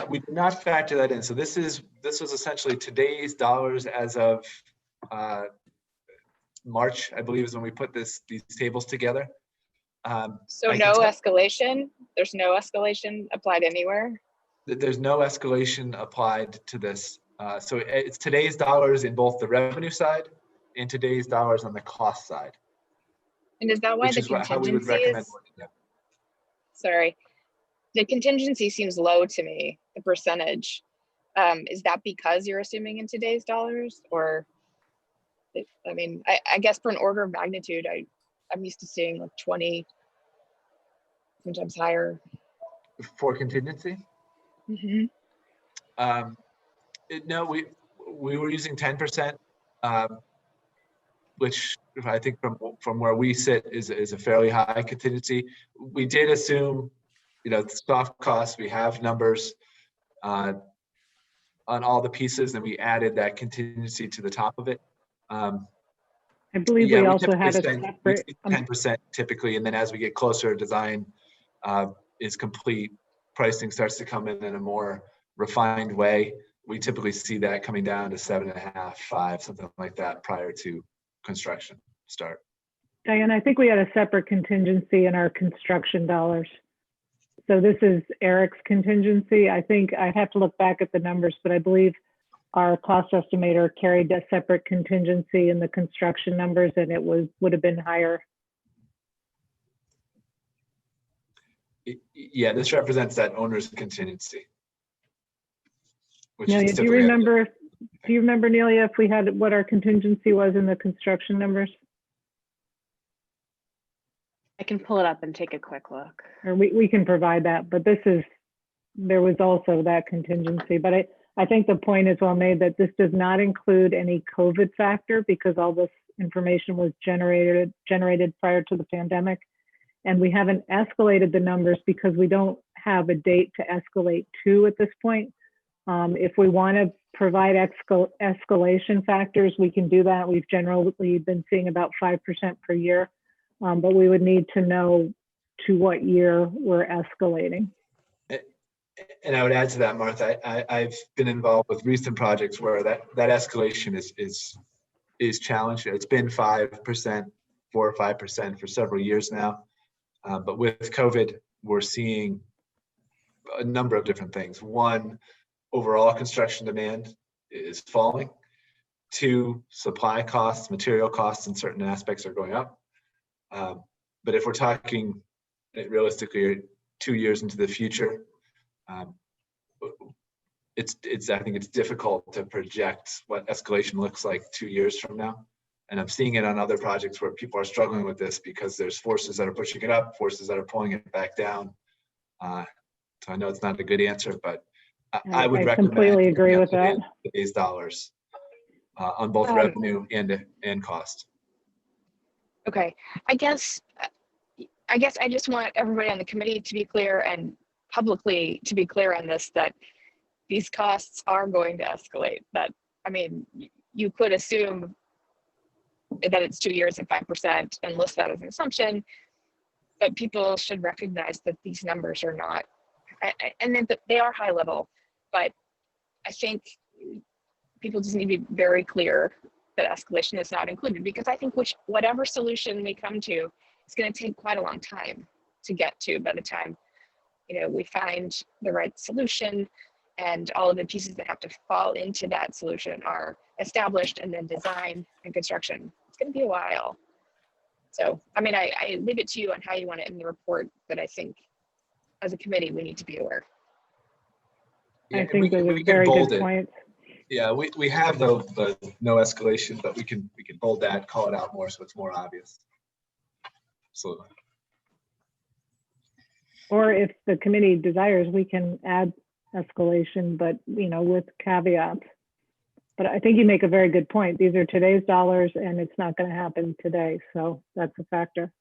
We did not factor that in. So this was essentially today's dollars as of March, I believe, is when we put these tables together. So no escalation? There's no escalation applied anywhere? There's no escalation applied to this. So it's today's dollars in both the revenue side and today's dollars on the cost side. And is that why the contingency is? Sorry, the contingency seems low to me, the percentage. Is that because you're assuming in today's dollars, or? I mean, I guess for an order of magnitude, I'm used to seeing like 20, sometimes higher. For contingency? Mm-hmm. No, we were using 10%, which I think from where we sit is a fairly high contingency. We did assume, soft costs. We have numbers on all the pieces, and we added that contingency to the top of it. I believe we also had a separate 10% typically, and then as we get closer, design is complete. pricing starts to come in a more refined way, we typically see that coming down to 7.5, 5, something like that prior to construction start. Diane, I think we had a separate contingency in our construction dollars. So this is Eric's contingency. I think I'd have to look back at the numbers, but I believe our cost estimator carried a separate contingency in the construction numbers, and it would have been higher. Yeah, this represents that owner's contingency. Nelia, do you remember, Nelia, if we had what our contingency was in the construction numbers? I can pull it up and take a quick look. Or we can provide that, but there was also that contingency. But I think the point is well made that this does not include any COVID factor because all this information was generated prior to the pandemic. And we haven't escalated the numbers because we don't have a date to escalate to at this point. If we want to provide escalation factors, we can do that. We've generally been seeing about 5% per year, but we would need to know to what year we're escalating. And I would add to that, Martha, I've been involved with recent projects where that escalation is challenged. It's been 5%, 4 or 5% for several years now. But with COVID, we're seeing a number of different things. One, overall construction demand is falling. Two, supply costs, material costs in certain aspects are going up. But if we're talking realistically 2 years into the future, I think it's difficult to project what escalation looks like 2 years from now. And I'm seeing it on other projects where people are struggling with this because there's forces that are pushing it up, forces that are pulling it back down. So I know it's not a good answer, but I would recommend completely agree with that. Today's dollars on both revenue and cost. Okay, I guess I just want everybody on the committee to be clear and publicly to be clear on this, that these costs are going to escalate. That, I mean, you could assume that it's 2 years at 5% and list that as an assumption, but people should recognize that these numbers are not, and then they are high level, but I think people just need to be very clear that escalation is not included, because I think whatever solution we come to, it's going to take quite a long time to get to by the time, we find the right solution and all of the pieces that have to fall into that solution are established, and then design and construction. It's going to be a while. So, I mean, I leave it to you on how you want it in the report, but I think as a committee, we need to be aware. I think those are very good points. Yeah, we have the no escalation, but we can bold that, call it out more so it's more obvious. Absolutely. Or if the committee desires, we can add escalation, but with caveats. But I think you make a very good point. These are today's dollars, and it's not going to happen today, so that's a factor.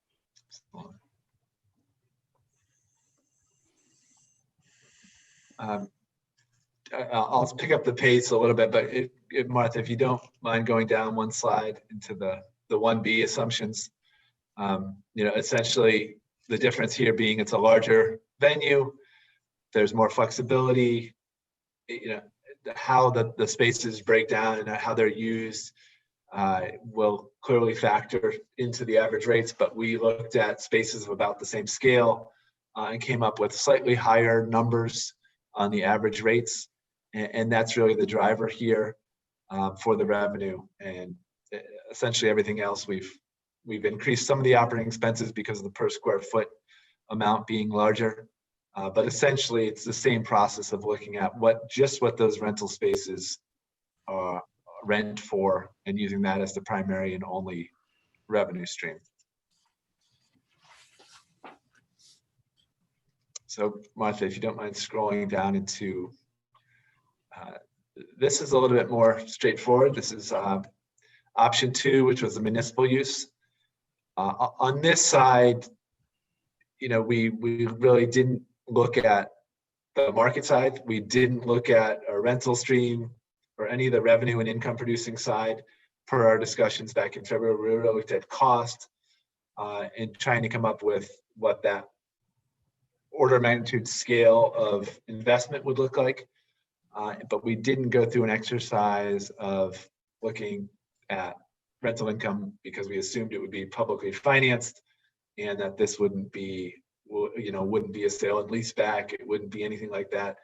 I'll pick up the pace a little bit, but Martha, if you don't mind going down one slide into the 1B assumptions, essentially the difference here being it's a larger venue, there's more flexibility, how the spaces break down and how they're used will clearly factor into the average rates, but we looked at spaces of about the same scale and came up with slightly higher numbers on the average rates. And that's really the driver here for the revenue. And essentially everything else, we've increased some of the operating expenses because of the per square foot amount being larger. But essentially it's the same process of looking at what those rental spaces rent for and using that as the primary and only revenue stream. So Martha, if you don't mind scrolling down into, this is a little bit more straightforward. This is option 2, which was the municipal use. On this side, we really didn't look at the market side. We didn't look at a rental stream or any of the revenue and income producing side per our discussions back in February. We really looked at cost and trying to come up with what that order of magnitude scale of investment would look like. But we didn't go through an exercise of looking at rental income because we assumed it would be publicly financed and that this wouldn't be, wouldn't be a sale and lease back. It wouldn't be anything like that.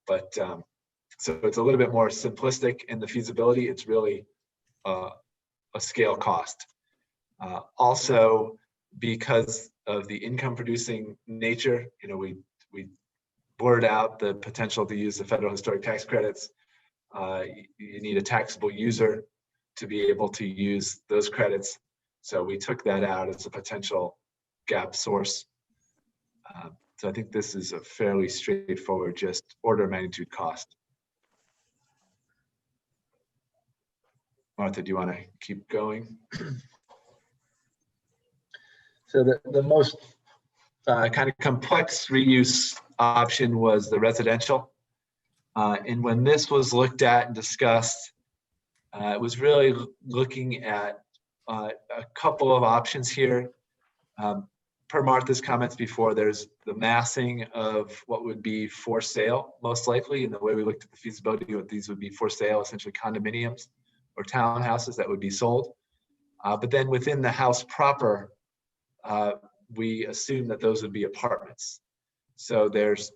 But so it's a little bit more simplistic in the feasibility. It's really a scale cost. Also, because of the income producing nature, we blurred out the potential to use the federal historic tax credits. You need a taxable user to be able to use those credits. So we took that out as a potential gap source. So I think this is a fairly straightforward, just order of magnitude cost. Martha, do you want to keep going? So the most kind of complex reuse option was the residential. And when this was looked at and discussed, it was really looking at a couple of options here. Per Martha's comments before, there's the massing of what would be for sale, most likely, in the way we looked at the feasibility, what these would be for sale, essentially condominiums or townhouses that would be sold. But then within the house proper, we assume that those would be apartments. So there's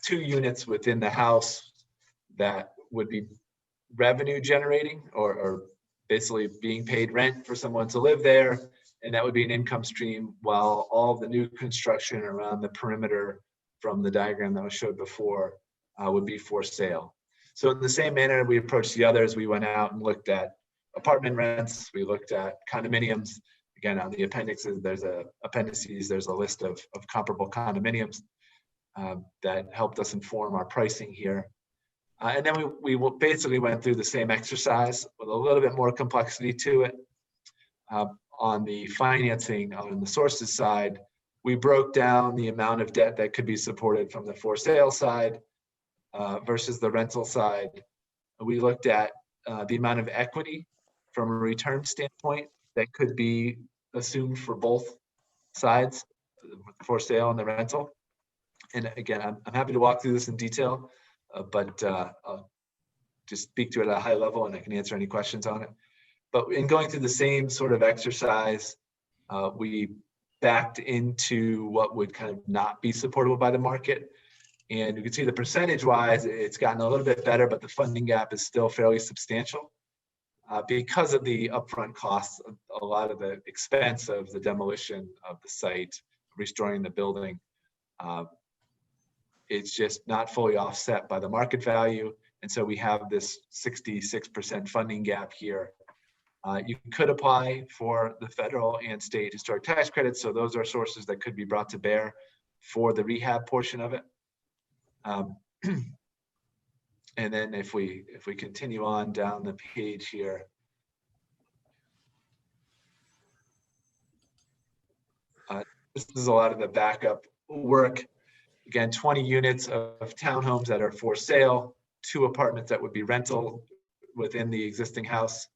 2 units within the house that would be revenue generating or basically being paid rent for someone to live there. And that would be an income stream, while all the new construction around the perimeter from the diagram that was showed before would be for sale. So in the same manner we approached the others, we went out and looked at apartment rents, we looked at condominiums. Again, on the appendices, there's a list of comparable condominiums that helped us inform our pricing here. And then we basically went through the same exercise with a little bit more complexity to it. On the financing, on the sources side, we broke down the amount of debt that could be supported from the for sale side versus the rental side. We looked at the amount of equity from a return standpoint that could be assumed for both sides, for sale and the rental. And again, I'm happy to walk through this in detail, but I'll just speak to it at a high level and I can answer any questions on it. But in going through the same sort of exercise, we backed into what would kind of not be supportable by the market. And you can see the percentage wise, it's gotten a little bit better, but the funding gap is still fairly substantial because of the upfront costs, a lot of the expense of the demolition of the site, restoring the building. It's just not fully offset by the market value. And so we have this 66% funding gap here. You could apply for the federal and state historic tax credits. So those are sources that could be brought to bear for the rehab portion of it. And then if we continue on down the page here, this is a lot of the backup work. Again, 20 units of townhomes that are for sale, 2 apartments that would be rental within the existing house.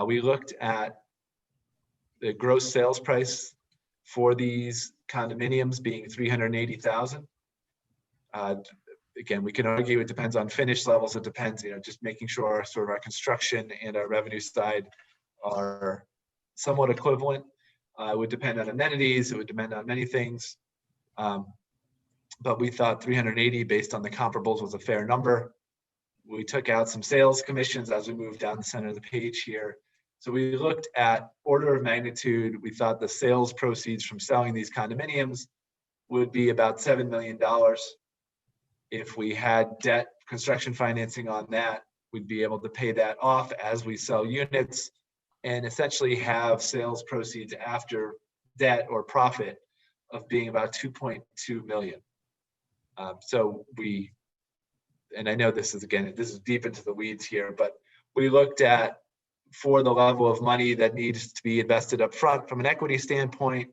We looked at the gross sales price for these condominiums being $380,000. Again, we can argue it depends on finish levels. It depends, just making sure sort of our construction and our revenue side are somewhat equivalent. It would depend on amenities. It would depend on many things. But we thought 380 based on the comparables was a fair number. We took out some sales commissions as we moved down the center of the page here. So we looked at order of magnitude. We thought the sales proceeds from selling these condominiums would be about $7 million. If we had debt construction financing on that, we'd be able to pay that off as we sell units and essentially have sales proceeds after debt or profit of being about 2.2 million. So and I know this is deep into the weeds here, but we looked at, for the level of money that needs to be invested up front from an equity standpoint,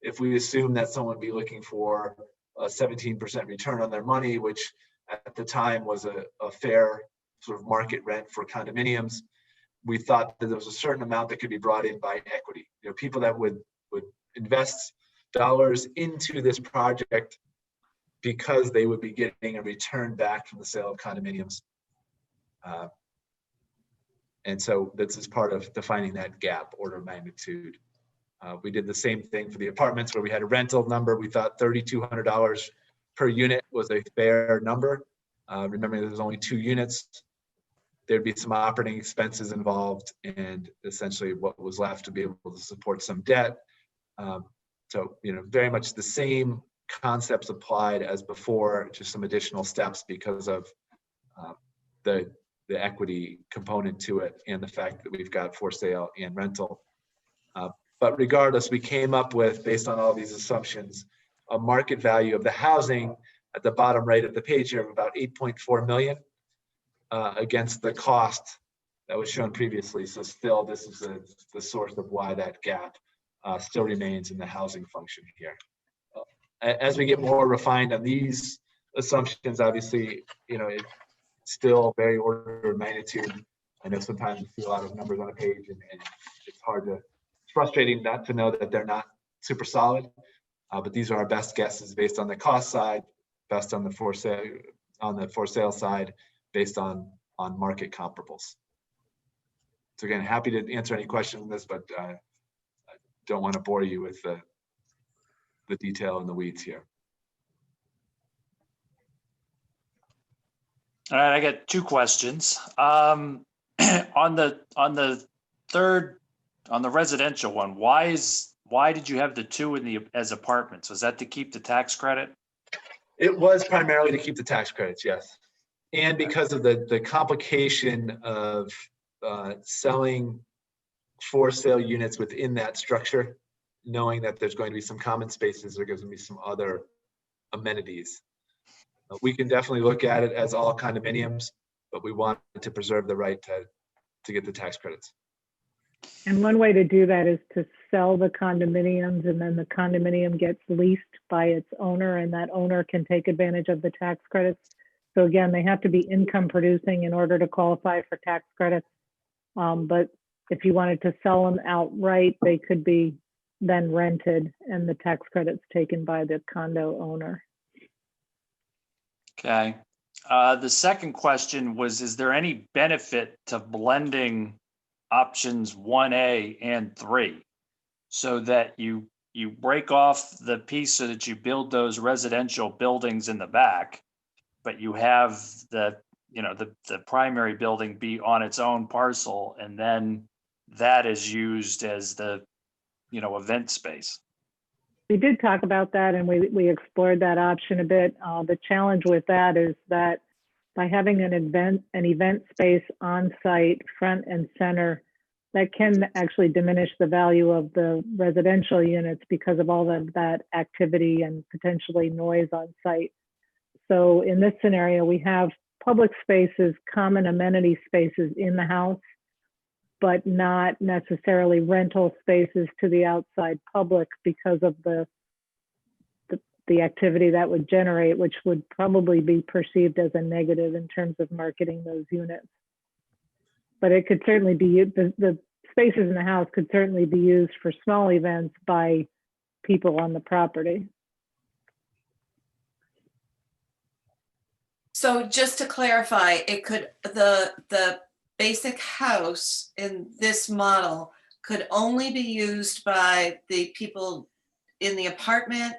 if we assume that someone would be looking for a 17% return on their money, which at the time was a fair sort of market rent for condominiums, we thought that there was a certain amount that could be brought in by equity. People that would invest dollars into this project because they would be getting a return back from the sale of condominiums. And so this is part of defining that gap order of magnitude. We did the same thing for the apartments where we had a rental number. We thought $3,200 per unit was a fair number. Remember, there's only 2 units. There'd be some operating expenses involved, and essentially what was left to be able to support some debt. So, very much the same concepts applied as before, just some additional steps because of the equity component to it and the fact that we've got for sale and rental. But regardless, we came up with, based on all these assumptions, a market value of the housing at the bottom right of the page here of about 8.4 million against the cost that was shown previously. So still, this is the source of why that gap still remains in the housing function here. As we get more refined on these assumptions, obviously, it's still very order of magnitude. I know sometimes you see a lot of numbers on a page and it's frustrating not to know that they're not super solid, but these are our best guesses based on the cost side, best on the for sale side, based on market comparables. So again, happy to answer any questions on this, but I don't want to bore you with the detail and the weeds here. All right, I got 2 questions. On the residential one, why did you have the 2 as apartments? Was that to keep the tax credit? It was primarily to keep the tax credits, yes. And because of the complication of selling for sale units within that structure, knowing that there's going to be some common spaces, there's going to be some other amenities. We can definitely look at it as all condominiums, but we wanted to preserve the right to get the tax credits. And one way to do that is to sell the condominiums, and then the condominium gets leased by its owner, and that owner can take advantage of the tax credits. So again, they have to be income producing in order to qualify for tax credits. But if you wanted to sell them outright, they could be then rented and the tax credits taken by the condo owner. Okay. The second question was, is there any benefit to blending options 1A and 3 so that you break off the piece so that you build those residential buildings in the back, but you have the primary building be on its own parcel, and then that is used as the event space? We did talk about that, and we explored that option a bit. The challenge with that is that by having an event space on site, front and center, that can actually diminish the value of the residential units because of all of that activity and potentially noise on site. So in this scenario, we have public spaces, common amenity spaces in the house, but not necessarily rental spaces to the outside public because of the activity that would generate, which would probably be perceived as a negative in terms of marketing those units. But it could certainly be, the spaces in the house could certainly be used for small events by people on the property. So just to clarify, it could, the basic house in this model could only be used by the people in the apartment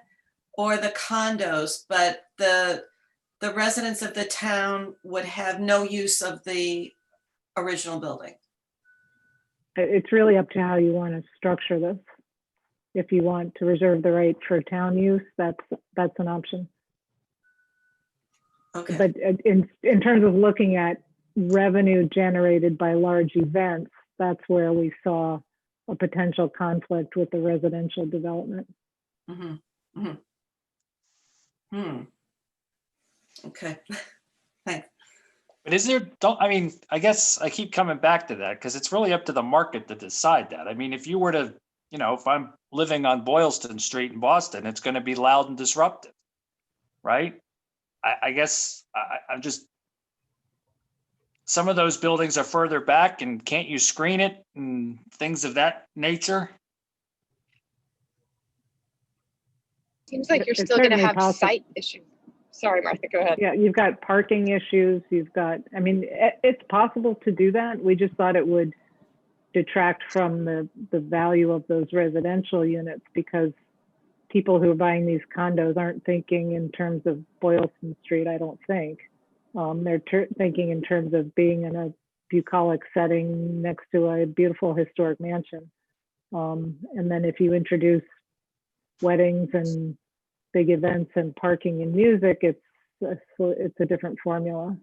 or the condos, but the residents of the town would have no use of the original building. It's really up to how you want to structure this. If you want to reserve the right for town use, that's an option. Okay. But in terms of looking at revenue generated by large events, that's where we saw a potential conflict with the residential development. Mm-hmm. Mm-hmm. Okay. Thanks. But is there, I guess I keep coming back to that because it's really up to the market to decide that. I mean, if you were to, if I'm living on Boylston Street in Boston, it's going to be loud and disruptive, right? I guess I'm just, some of those buildings are further back, and can't you screen it and things of that nature? Seems like you're still going to have site issues. Sorry, Martha, go ahead. Yeah, you've got parking issues, you've got, I mean, it's possible to do that. We just thought it would detract from the value of those residential units, because people who are buying these condos aren't thinking in terms of Boylston Street, I don't think. They're thinking in terms of being in a bucolic setting next to a beautiful historic mansion. And then if you introduce weddings and big events and parking and music, it's a different formula.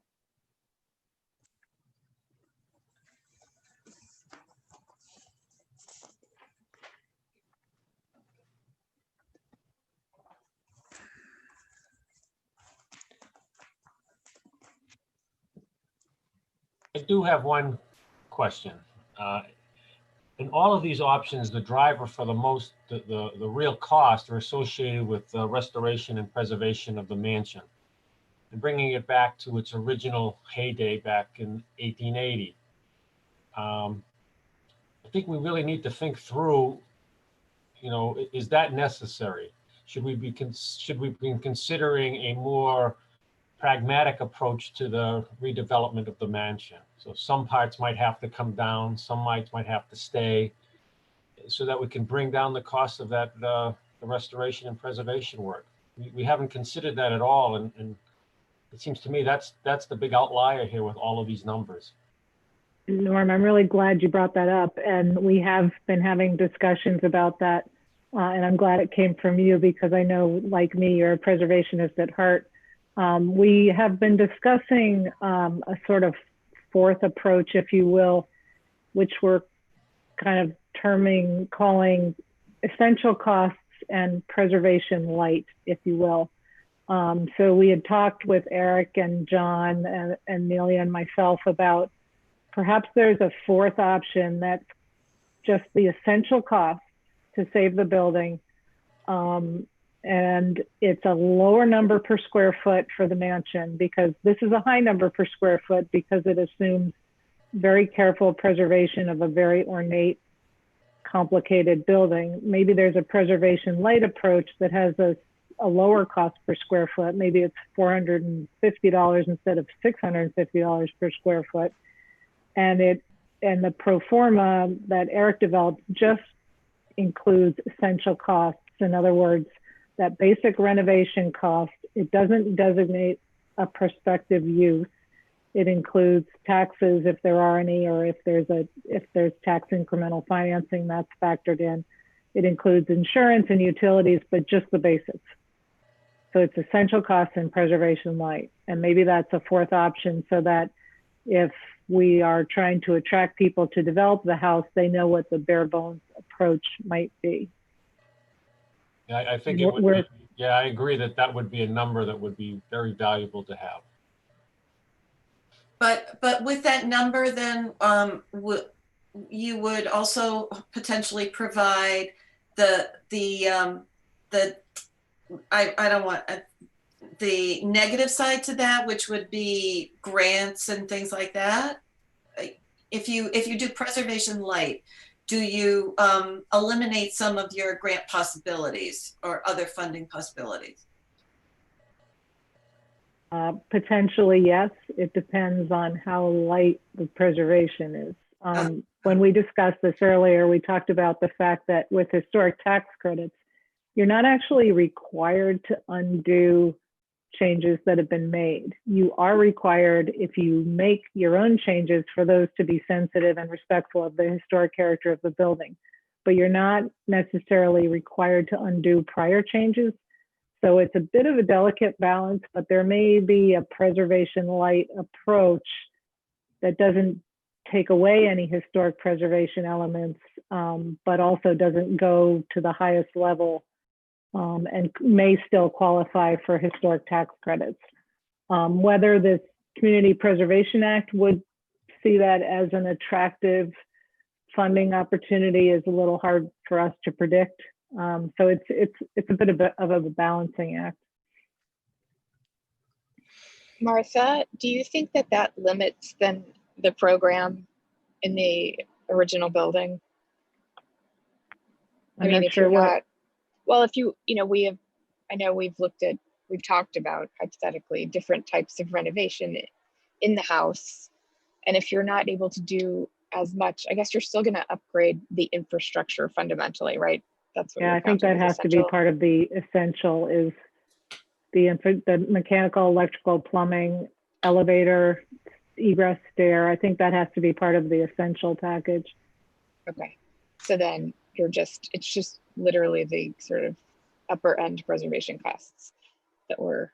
I do have one question. In all of these options, the driver for the real cost are associated with the restoration and preservation of the mansion and bringing it back to its original heyday back in 1880. I think we really need to think through, is that necessary? Should we be considering a more pragmatic approach to the redevelopment of the mansion? So some parts might have to come down, some might have to stay, so that we can bring down the cost of that the restoration and preservation work. We haven't considered that at all, and it seems to me that's the big outlier here with all of these numbers. Norm, I'm really glad you brought that up, and we have been having discussions about that, and I'm glad it came from you, because I know, like me, you're a preservationist at heart. We have been discussing a sort of fourth approach, if you will, which we're kind of calling essential costs and preservation light, if you will. So we had talked with Eric and John and Amelia and myself about perhaps there's a fourth option that's just the essential cost to save the building. And it's a lower number per square foot for the mansion, because this is a high number per square foot because it assumes very careful preservation of a very ornate, complicated building. Maybe there's a preservation light approach that has a lower cost per square foot. Maybe it's $450 instead of $650 per square foot. And the pro forma that Eric developed just includes essential costs. In other words, that basic renovation cost, it doesn't designate a prospective use. It includes taxes if there are any, or if there's tax incremental financing, that's factored in. It includes insurance and utilities, but just the basics. So it's essential costs and preservation light. And maybe that's a fourth option, so that if we are trying to attract people to develop the house, they know what the bare bones approach might be. Yeah, I think it would be, yeah, I agree that would be a number that would be very valuable to have. But with that number, then you would also potentially provide the negative side to that, which would be grants and things like that. If you do preservation light, do you eliminate some of your grant possibilities or other funding possibilities? Potentially, yes. It depends on how light the preservation is. When we discussed this earlier, we talked about the fact that with historic tax credits, you're not actually required to undo changes that have been made. You are required, if you make your own changes, for those to be sensitive and respectful of the historic character of the building. But you're not necessarily required to undo prior changes. So it's a bit of a delicate balance, but there may be a preservation light approach that doesn't take away any historic preservation elements, but also doesn't go to the highest level, and may still qualify for historic tax credits. Whether this Community Preservation Act would see that as an attractive funding opportunity is a little hard for us to predict. So it's a bit of a balancing act. Martha, do you think that limits then the program in the original building? I'm not sure what. Well, if I know we've looked at we've talked about hypothetically different types of renovation in the house. And if you're not able to do as much, I guess you're still going to upgrade the infrastructure fundamentally, right? That's what Yeah, you're I think that counting as has to be essential. part of the essential is the mechanical, electrical, plumbing, elevator, egress stair. I think that has to be part of the essential package. Okay. So then it's just literally the sort of upper end preservation costs that we're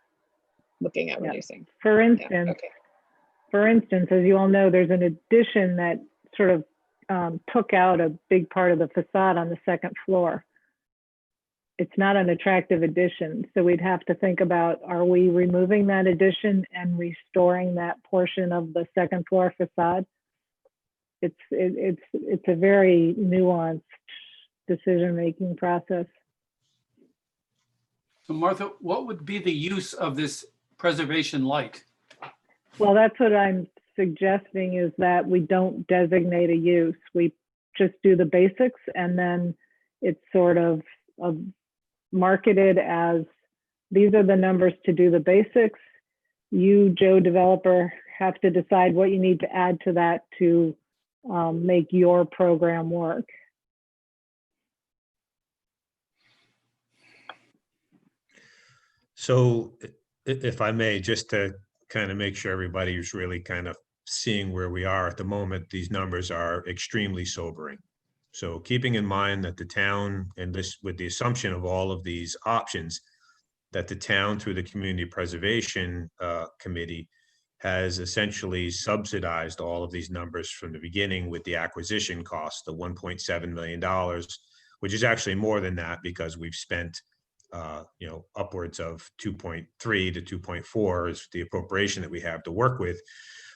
looking at Yeah. reducing. For Yeah, instance, okay. as you all know, there's an addition that sort of took out a big part of the facade on the second floor. It's not an attractive addition. So we'd have to think about, are we removing that addition and restoring that portion of the second floor facade? It's a very nuanced decision-making process. So Martha, what would be the use of this preservation light? Well, that's what I'm suggesting, is that we don't designate a use. We just do the basics, and then it's sort of marketed as, these are the numbers to do the basics. You, Joe developer, have to decide what you need to add to that to make your program work. So if I may, just to kind of make sure everybody's really kind of seeing where we are at the moment, these numbers are extremely sobering. So keeping in mind that the town, and this with the assumption of all of these options, that the town through the Community Preservation Committee has essentially subsidized all of these numbers from the beginning with the acquisition cost, the $1.7 million, which is actually more than that because we've spent upwards of 2.3 to 2.4 is the appropriation that we have to work with.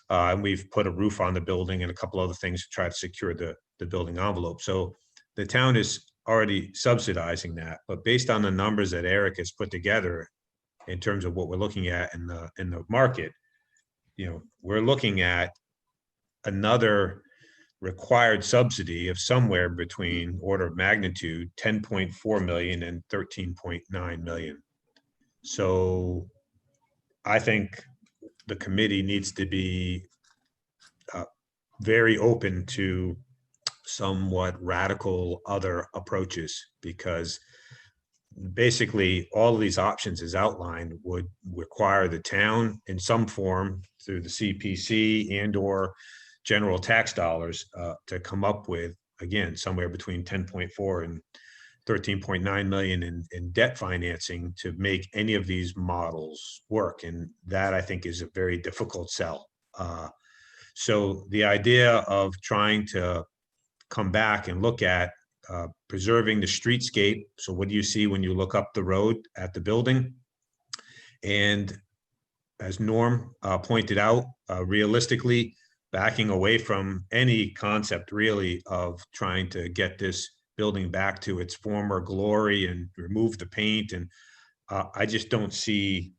And we've put a roof on the building and a couple other things to try to secure the building envelope. So the town is already subsidizing that, but based on the numbers that Eric has put together in terms of what we're looking at in the market, we're looking at another required subsidy of somewhere between order of magnitude 10.4 million and 13.9 million. So I think the committee needs to be very open to somewhat radical other approaches, because basically all of these options as outlined would require the town in some form through the CPC and or general tax dollars to come up with, again, somewhere between 10.4 and 13.9 million in debt financing to make any of these models work. And that, I think, is a very difficult sell. So the idea of trying to come back and look at preserving the streetscape. So what do you see when you look up the road at the building? And as Norm pointed out, realistically, backing away from any concept really of trying to get this building back to its former glory and remove the paint. And I just don't see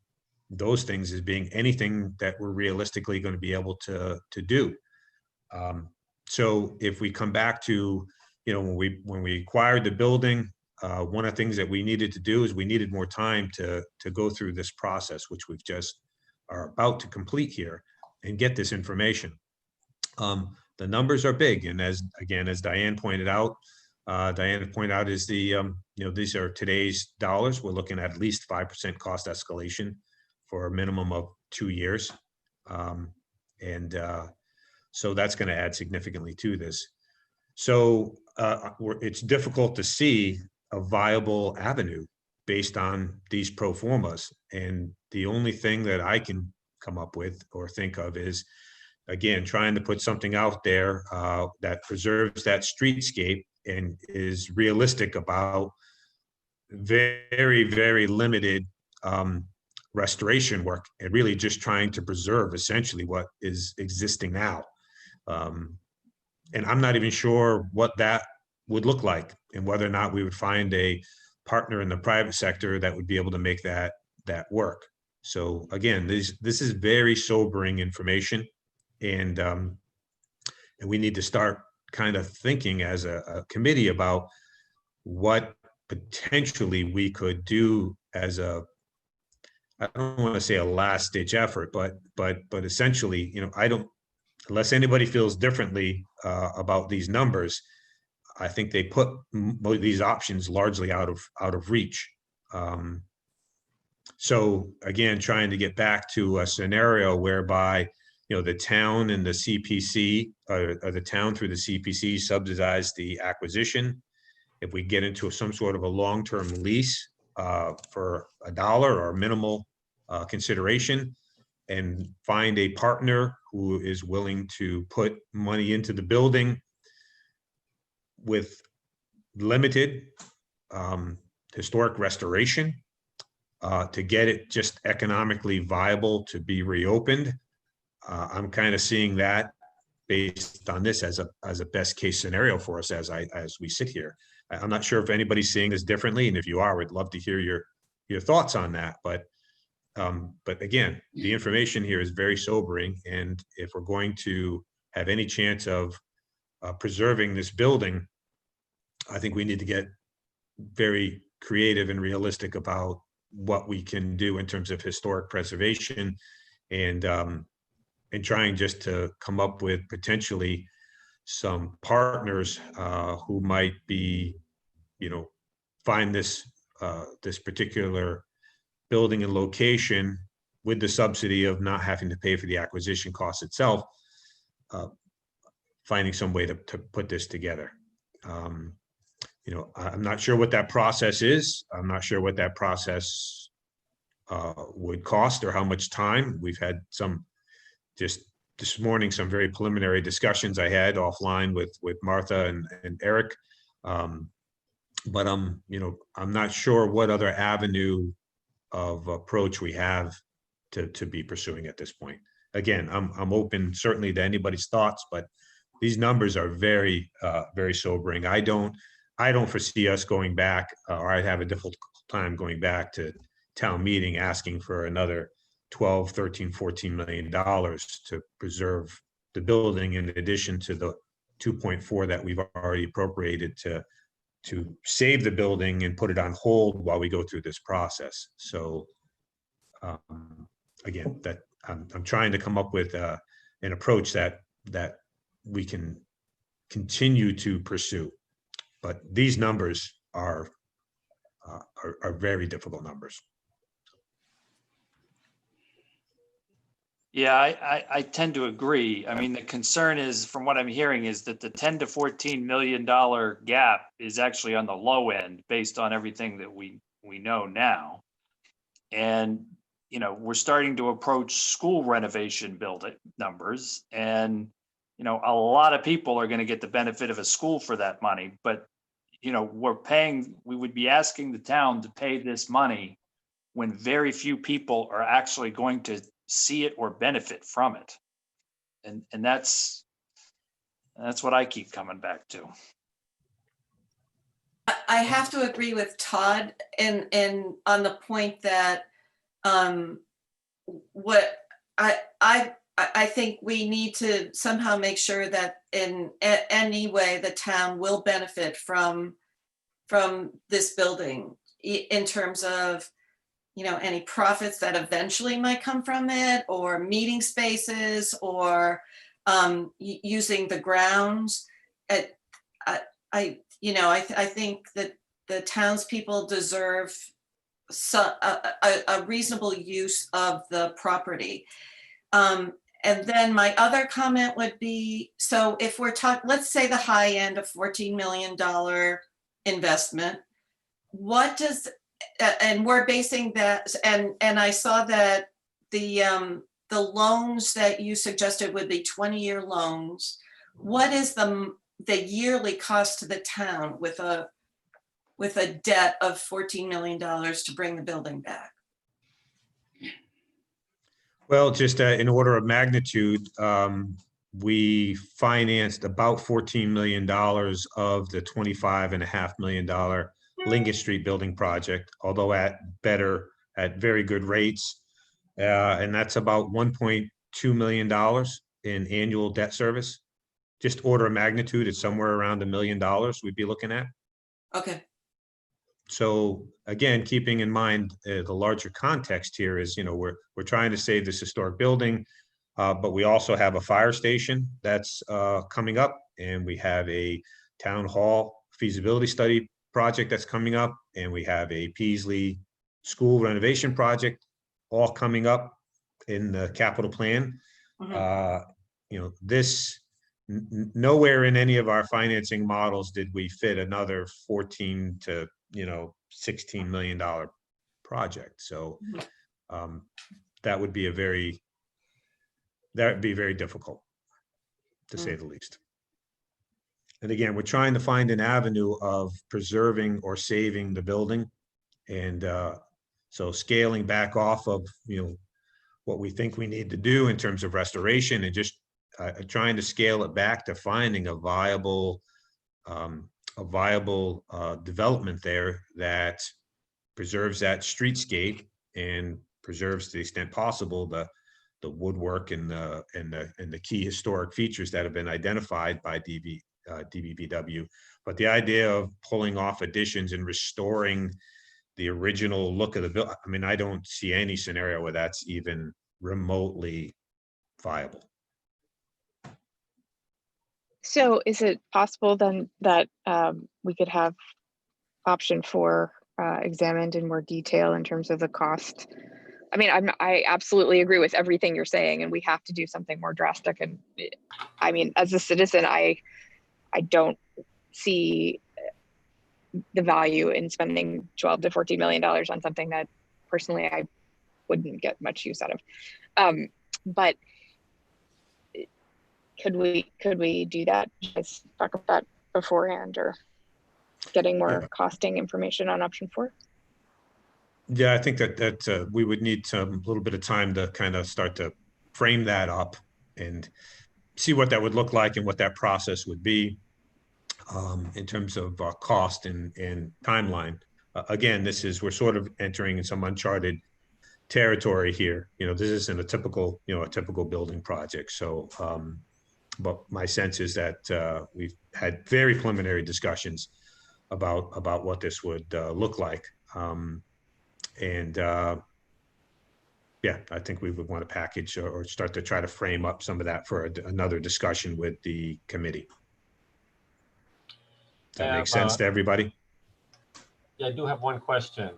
those things as being anything that we're realistically going to be able to do. So if we come back to, when we acquired the building, one of the things that we needed to do is we needed more time to go through this process, which we've just are about to complete here and get this information. The numbers are big, and as Diane pointed out, is these are today's dollars. We're looking at least 5% cost escalation for a minimum of 2 years, so that's going to add significantly to this. So it's difficult to see a viable avenue based on these pro formas, and the only thing that I can come up with or think of is, again, trying to put something out there that preserves that streetscape and is realistic about very, very limited restoration work, and really just trying to preserve essentially what is existing now. And I'm not even sure what that would look like and whether or not we would find a partner in the private sector that would be able to make that work. So again, this is very sobering information. And we need to start kind of thinking as a committee about what potentially we could do as a I don't want to say a last ditch effort, but essentially, I don't, unless anybody feels differently about these numbers, I think they put these options largely out of reach. So again, trying to get back to a scenario whereby, the town and the CPC, or the town through the CPC subsidize the acquisition. If we get into some sort of a long-term lease for $1 or minimal consideration, and find a partner who is willing to put money into the building with limited historic restoration to get it just economically viable to be reopened. I'm kind of seeing that based on this as a best case scenario for us as we sit here. I'm not sure if anybody's seeing this differently, and if you are, we'd love to hear your thoughts on that. But again, the information here is very sobering, and if we're going to have any chance of preserving this building, I think we need to get very creative and realistic about what we can do in terms of historic preservation, and trying just to come up with potentially some partners who might be, find this this particular building and location with the subsidy of not having to pay for the acquisition cost itself, finding some way to put this together. I'm not sure what that process is. I'm not sure what that process would cost or how much time. We've had just this morning, some very preliminary discussions I had offline with Martha and Eric. But I'm not sure what other avenue of approach we have to be pursuing at this point. Again, I'm open certainly to anybody's thoughts, but these numbers are very, very sobering. I don't foresee us going back, or I'd have a difficult time going back to town meeting asking for another 12, 13, 14 million dollars to preserve the building, in addition to the 2.4 that we've already appropriated to save the building and put it on hold while we go through this process. So again, that I'm trying to come up with an approach that we can continue to pursue, but these numbers are very difficult numbers. Yeah, I tend to agree. I mean, the concern is, from what I'm hearing, is that the $10 to $14 million gap is actually on the low end based on everything that we know now. And, we're starting to approach school renovation building numbers, and, a lot of people are going to get the benefit of a school for that money. But, we would be asking the town to pay this money when very few people are actually going to see it or benefit from it. And that's what I keep coming back to. I have to agree with Todd and on the point that what I think we need to somehow make sure that in any way the town will benefit from this building in terms of any profits that eventually might come from it, or meeting spaces, or using the grounds. I think that the townspeople deserve a reasonable use of the property. And then my other comment would be, so if we're talking, let's say the high end of $14 million investment, what does, and we're basing that, and I saw that the loans that you suggested would be 20-year loans. What is the yearly cost to the town with a debt of $14 million to bring the building back? Well, just in order of magnitude, we financed about $14 million of the $25.5 million Lincoln Street building project, although at very good rates. And that's about $1.2 million in annual debt service. Just order of magnitude, it's somewhere around $1 million we'd be looking at. Okay. So again, keeping in mind the larger context here is, we're trying to save this historic building, but we also have a fire station that's coming up, and we have a town hall feasibility study project that's coming up, and we have a Peasley school renovation project all coming up in the capital plan. This nowhere in any of our financing models did we fit another 14 to $16 million project. So that would be very difficult, to say the least. And again, we're trying to find an avenue of preserving or saving the building, and so scaling back off of what we think we need to do in terms of restoration, and just trying to scale it back to finding a viable development there that preserves that streetscape and preserves, to the extent possible, the woodwork and the key historic features that have been identified by DBBW. But the idea of pulling off additions and restoring the original look of the building, I mean, I don't see any scenario where that's even remotely viable. So is it possible then that we could have option 4 examined in more detail in terms of the cost? I mean, I absolutely agree with everything you're saying, and we have to do something more drastic. And I mean, as a citizen, I don't see the value in spending $12 to $14 million on something that personally I wouldn't get much use out of. But could we do that? Just talk about that beforehand, or getting more costing information on option 4? Yeah, I think that we would need a little bit of time to kind of start to frame that up and see what that would look like and what that process would be in terms of cost and timeline. Again, we're sort of entering in some uncharted territory here. This isn't a typical building project. So, but my sense is that we've had very preliminary discussions about what this would look like. Yeah, I think we would want to package or start to try to frame up some of that for another discussion with the committee. Does that make sense to everybody? Yeah, I do have one question.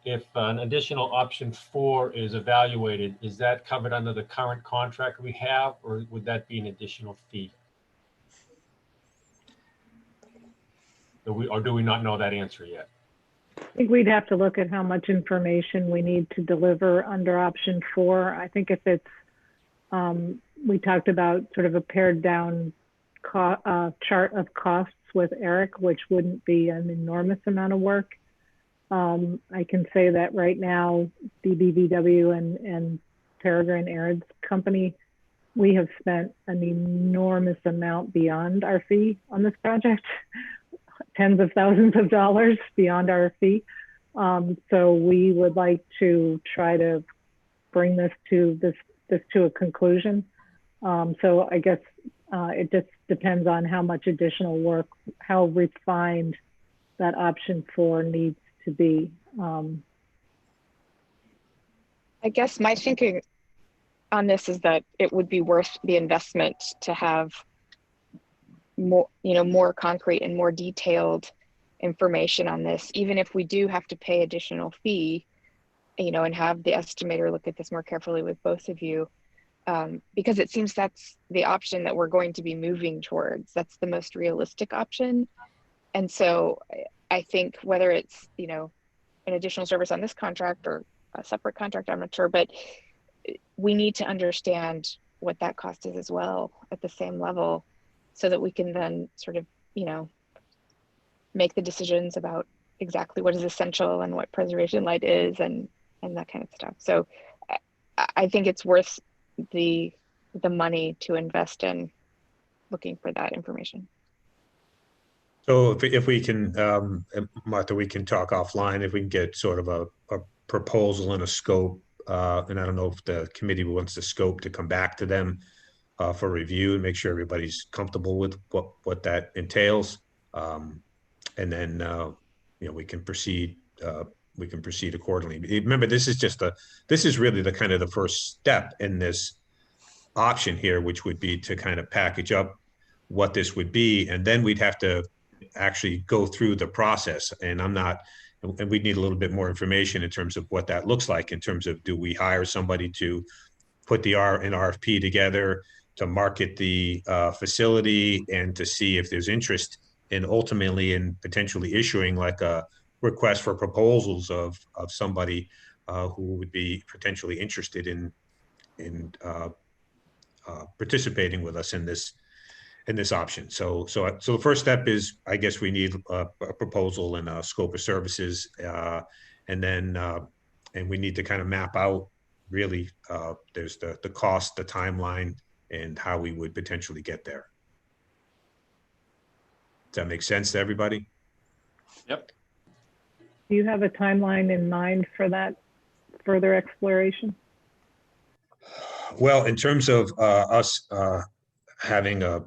If an additional option 4 is evaluated, is that covered under the current contract we have, or would that be an additional fee? Or do we not know that answer yet? I think we'd have to look at how much information we need to deliver under option 4. I think if it's, we talked about sort of a pared down chart of costs with Eric, which wouldn't be an enormous amount of work. I can say that right now, DBBW and Peregrine Aird's company, we have spent an enormous amount beyond our fee on this project. Tens of thousands of dollars beyond our fee. So we would like to try to bring this to a conclusion. So I guess it just depends on how much additional work, how refined that option 4 needs to be. I guess my thinking on this is that it would be worth the investment to have more concrete and more detailed information on this, even if we do have to pay additional fee, and have the estimator look at this more carefully with both of you, because it seems that's the option that we're going to be moving towards. That's the most realistic option. And so I think whether it's, an additional service on this contract or a separate contract, I'm not sure, but we need to understand what that cost is as well at the same level, so that we can then sort of, make the decisions about exactly what is essential and what preservation light is and that kind of stuff. So I think it's worth the money to invest in looking for that information. So if we can, Martha, we can talk offline, if we can get sort of a proposal and a scope, and I don't know if the committee wants the scope to come back to them for review and make sure everybody's comfortable with what that entails. And then we can proceed. We can proceed accordingly. Remember, this is really the kind of the first step in this option here, which would be to kind of package up what this would be, and then we'd have to actually go through the process. And we'd need a little bit more information in terms of what that looks like, in terms of, do we hire somebody to put an RFP together to market the facility and to see if there's interest in ultimately in potentially issuing like a request for proposals of somebody who would be potentially interested in participating with us in this option. So the first step is, I guess, we need a proposal and a scope of services, and then we need to kind of map out really there's the cost, the timeline, and how we would potentially get there. Does that make sense to everybody? Yep. Do you have a timeline in mind for that further exploration? Well, in terms of us having a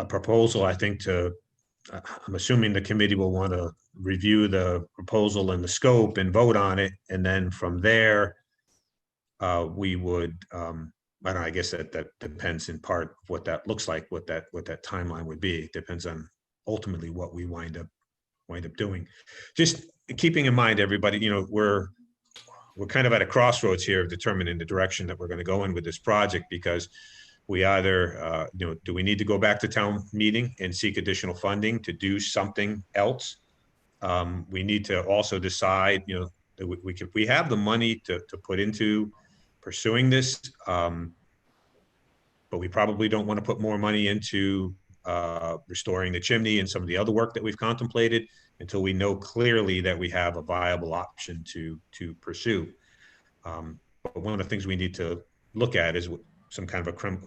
proposal, I think I'm assuming the committee will want to review the proposal and the scope and vote on it. And then from there, we would, I guess that depends in part what that looks like, what that timeline would be. It depends on ultimately what we wind up doing. Just keeping in mind, everybody, we're kind of at a crossroads here of determining the direction that we're going to go in with this project, because we either, do we need to go back to town meeting and seek additional funding to do something else? We need to also decide, that we have the money to put into pursuing this, but we probably don't want to put more money into restoring the chimney and some of the other work that we've contemplated until we know clearly that we have a viable option to pursue. But one of the things we need to look at is some kind of a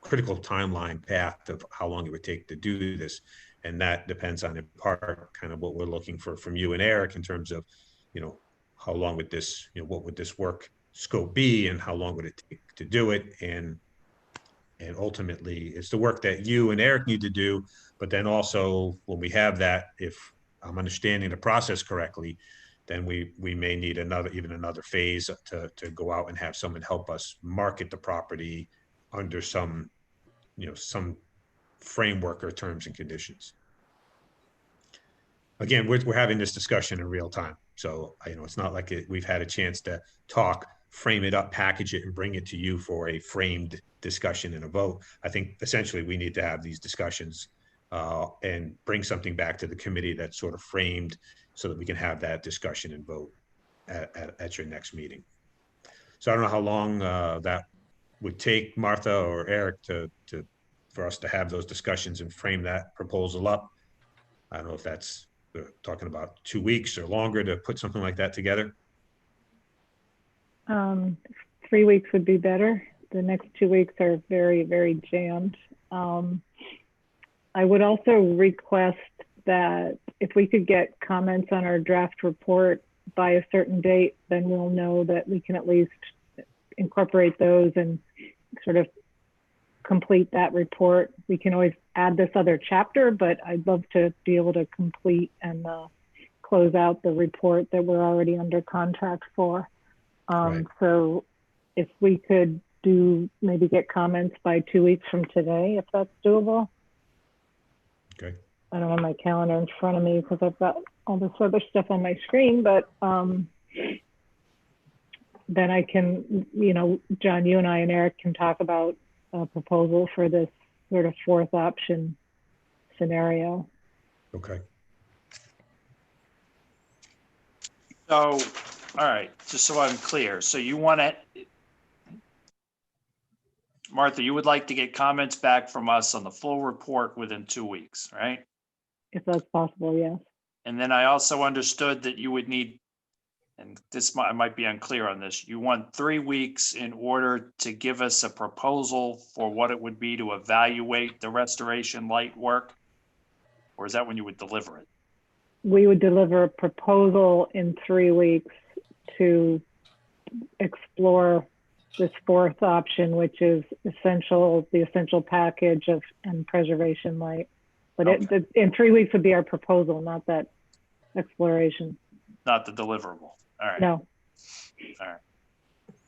critical timeline path of how long it would take to do this. And that depends on, in part, kind of what we're looking for from you and Eric in terms of, how long would this, what would this work scope be, and how long would it take to do it? And ultimately, it's the work that you and Eric need to do. But then also, when we have that, if I'm understanding the process correctly, then we may need even another phase to go out and have someone help us market the property under some framework or terms and conditions. Again, we're having this discussion in real time. So, it's not like we've had a chance to talk, frame it up, package it, and bring it to you for a framed discussion and a vote. I think essentially we need to have these discussions and bring something back to the committee that's sort of framed so that we can have that discussion and vote at your next meeting. So I don't know how long that would take, Martha or Eric, for us to have those discussions and frame that proposal up. I don't know if that's, we're talking about 2 weeks or longer to put something like that together. 3 weeks would be better. The next 2 weeks are very, very jammed. I would also request that if we could get comments on our draft report by a certain date, then we'll know that we can at least incorporate those and sort of complete that report. We can always add this other chapter, but I'd love to be able to complete and close out the report that we're already under contract for. Right. So if we could maybe get comments by 2 weeks from today, if that's doable. Okay. I don't have my calendar in front of me because I've got all this other stuff on my screen, but then I can, John, you and I and Eric can talk about a proposal for this sort of fourth option scenario. Okay. So, all right, just so I'm clear. So you want to, Martha, you would like to get comments back from us on the full report within 2 weeks, right? If that's possible, yes. And then I also understood that you would need, and I might be unclear on this, you want 3 weeks in order to give us a proposal for what it would be to evaluate the restoration light work? Or is that when you would deliver it? We would deliver a proposal in 3 weeks to explore this fourth option, which is the essential package and preservation light. But Okay. in 3 weeks would be our proposal, not that exploration. Not the deliverable. All right. No,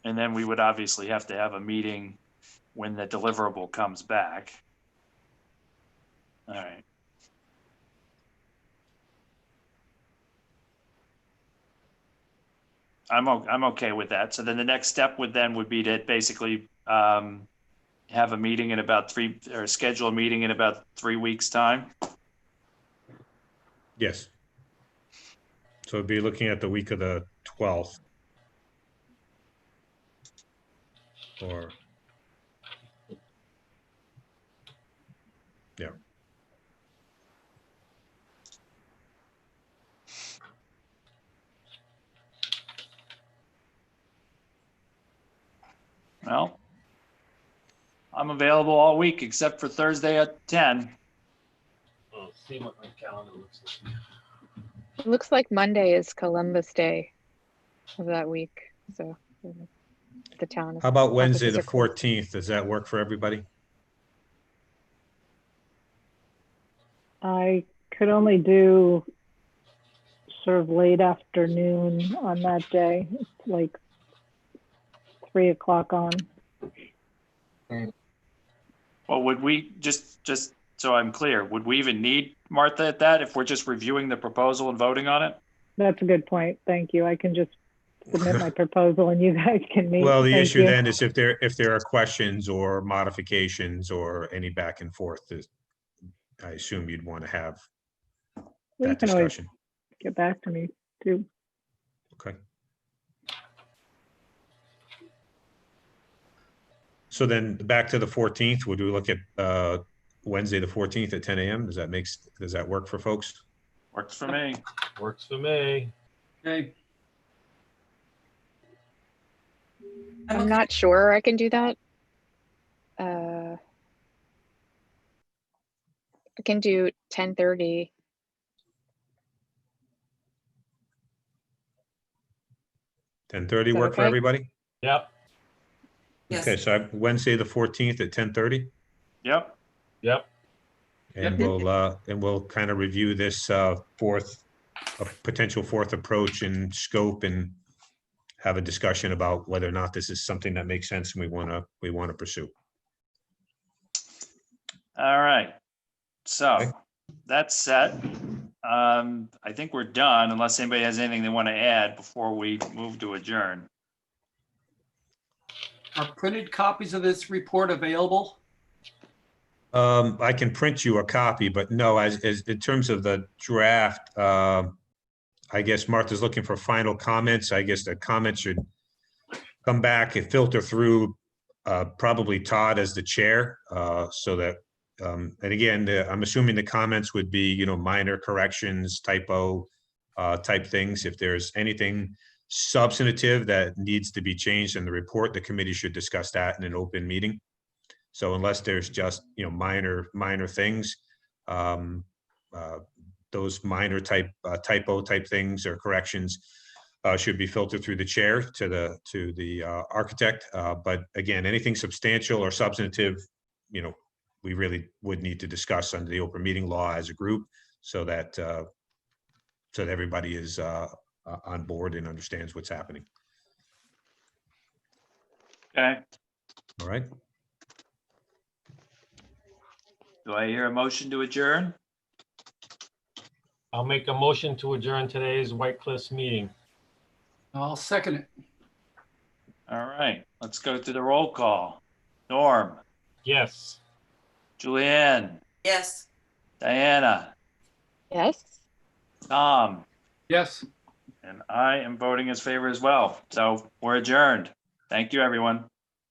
And then we would obviously have to have a meeting when the deliverable comes back. All right. I'm okay with that. So then the next step would be to basically have a meeting in about schedule a meeting in about 3 weeks' time. Yes. So it'd be looking at the week of the 12th. Or, yeah. Well, I'm available all week except for Thursday at 10. Let's see what my calendar looks like. It looks like Monday is Columbus Day of that week. So the town. How about Wednesday, offices the are closed. 14th? Does that work for everybody? I could only do sort of late afternoon on that day. It's like 3 o'clock on. Well, would we just so I'm clear, would we even need Martha at that if we're just reviewing the proposal and voting on it? That's a good point. Thank you. I can just submit my proposal and you guys can meet. Well, the Thank issue you. then is if there are questions or modifications or any back and forth, I assume you'd want to have Well, you that can always discussion. get back to me too. Okay. So then back to the 14th, would we look at Wednesday, the 14th at 10 a.m.? Does that work for folks? Works for me. Works for me. Okay, I'm not sure I can do that. I can do 10:30. 10:30 that work for okay? everybody? Yep, Yes. Okay, so Wednesday, the 14th at 10:30, Yep. yep. and we'll kind of review this potential fourth approach and scope, and have a discussion about whether or not this is something that makes sense and we want to pursue. All right. So Okay. that's set. I think we're done unless anybody has anything they want to add before we move to adjourn. are printed copies of this report available? I can print you a copy, but no, as in terms of the draft, I guess Martha's looking for final comments. I guess the comments should come back and filter through probably Todd as the chair, so that, and again, I'm assuming the comments would be, minor corrections, typo type things. If there's anything substantive that needs to be changed in the report, the committee should discuss that in an open meeting. So unless there's just, minor things, those minor typo type things or corrections should be filtered through the chair to the architect. But again, anything substantial or substantive, we really would need to discuss under the open meeting law as a group, so that everybody is on board and understands what's happening. Okay. All right. Do I hear a motion to adjourn? I'll make a motion to adjourn today's White Cliffs meeting. I'll second it. All right. Let's go through the roll call. Norm, Yes. Julianne, Yes. Diana, Yes. Tom, Yes. and I am voting as favor as well. So we're adjourned. Thank you, everyone.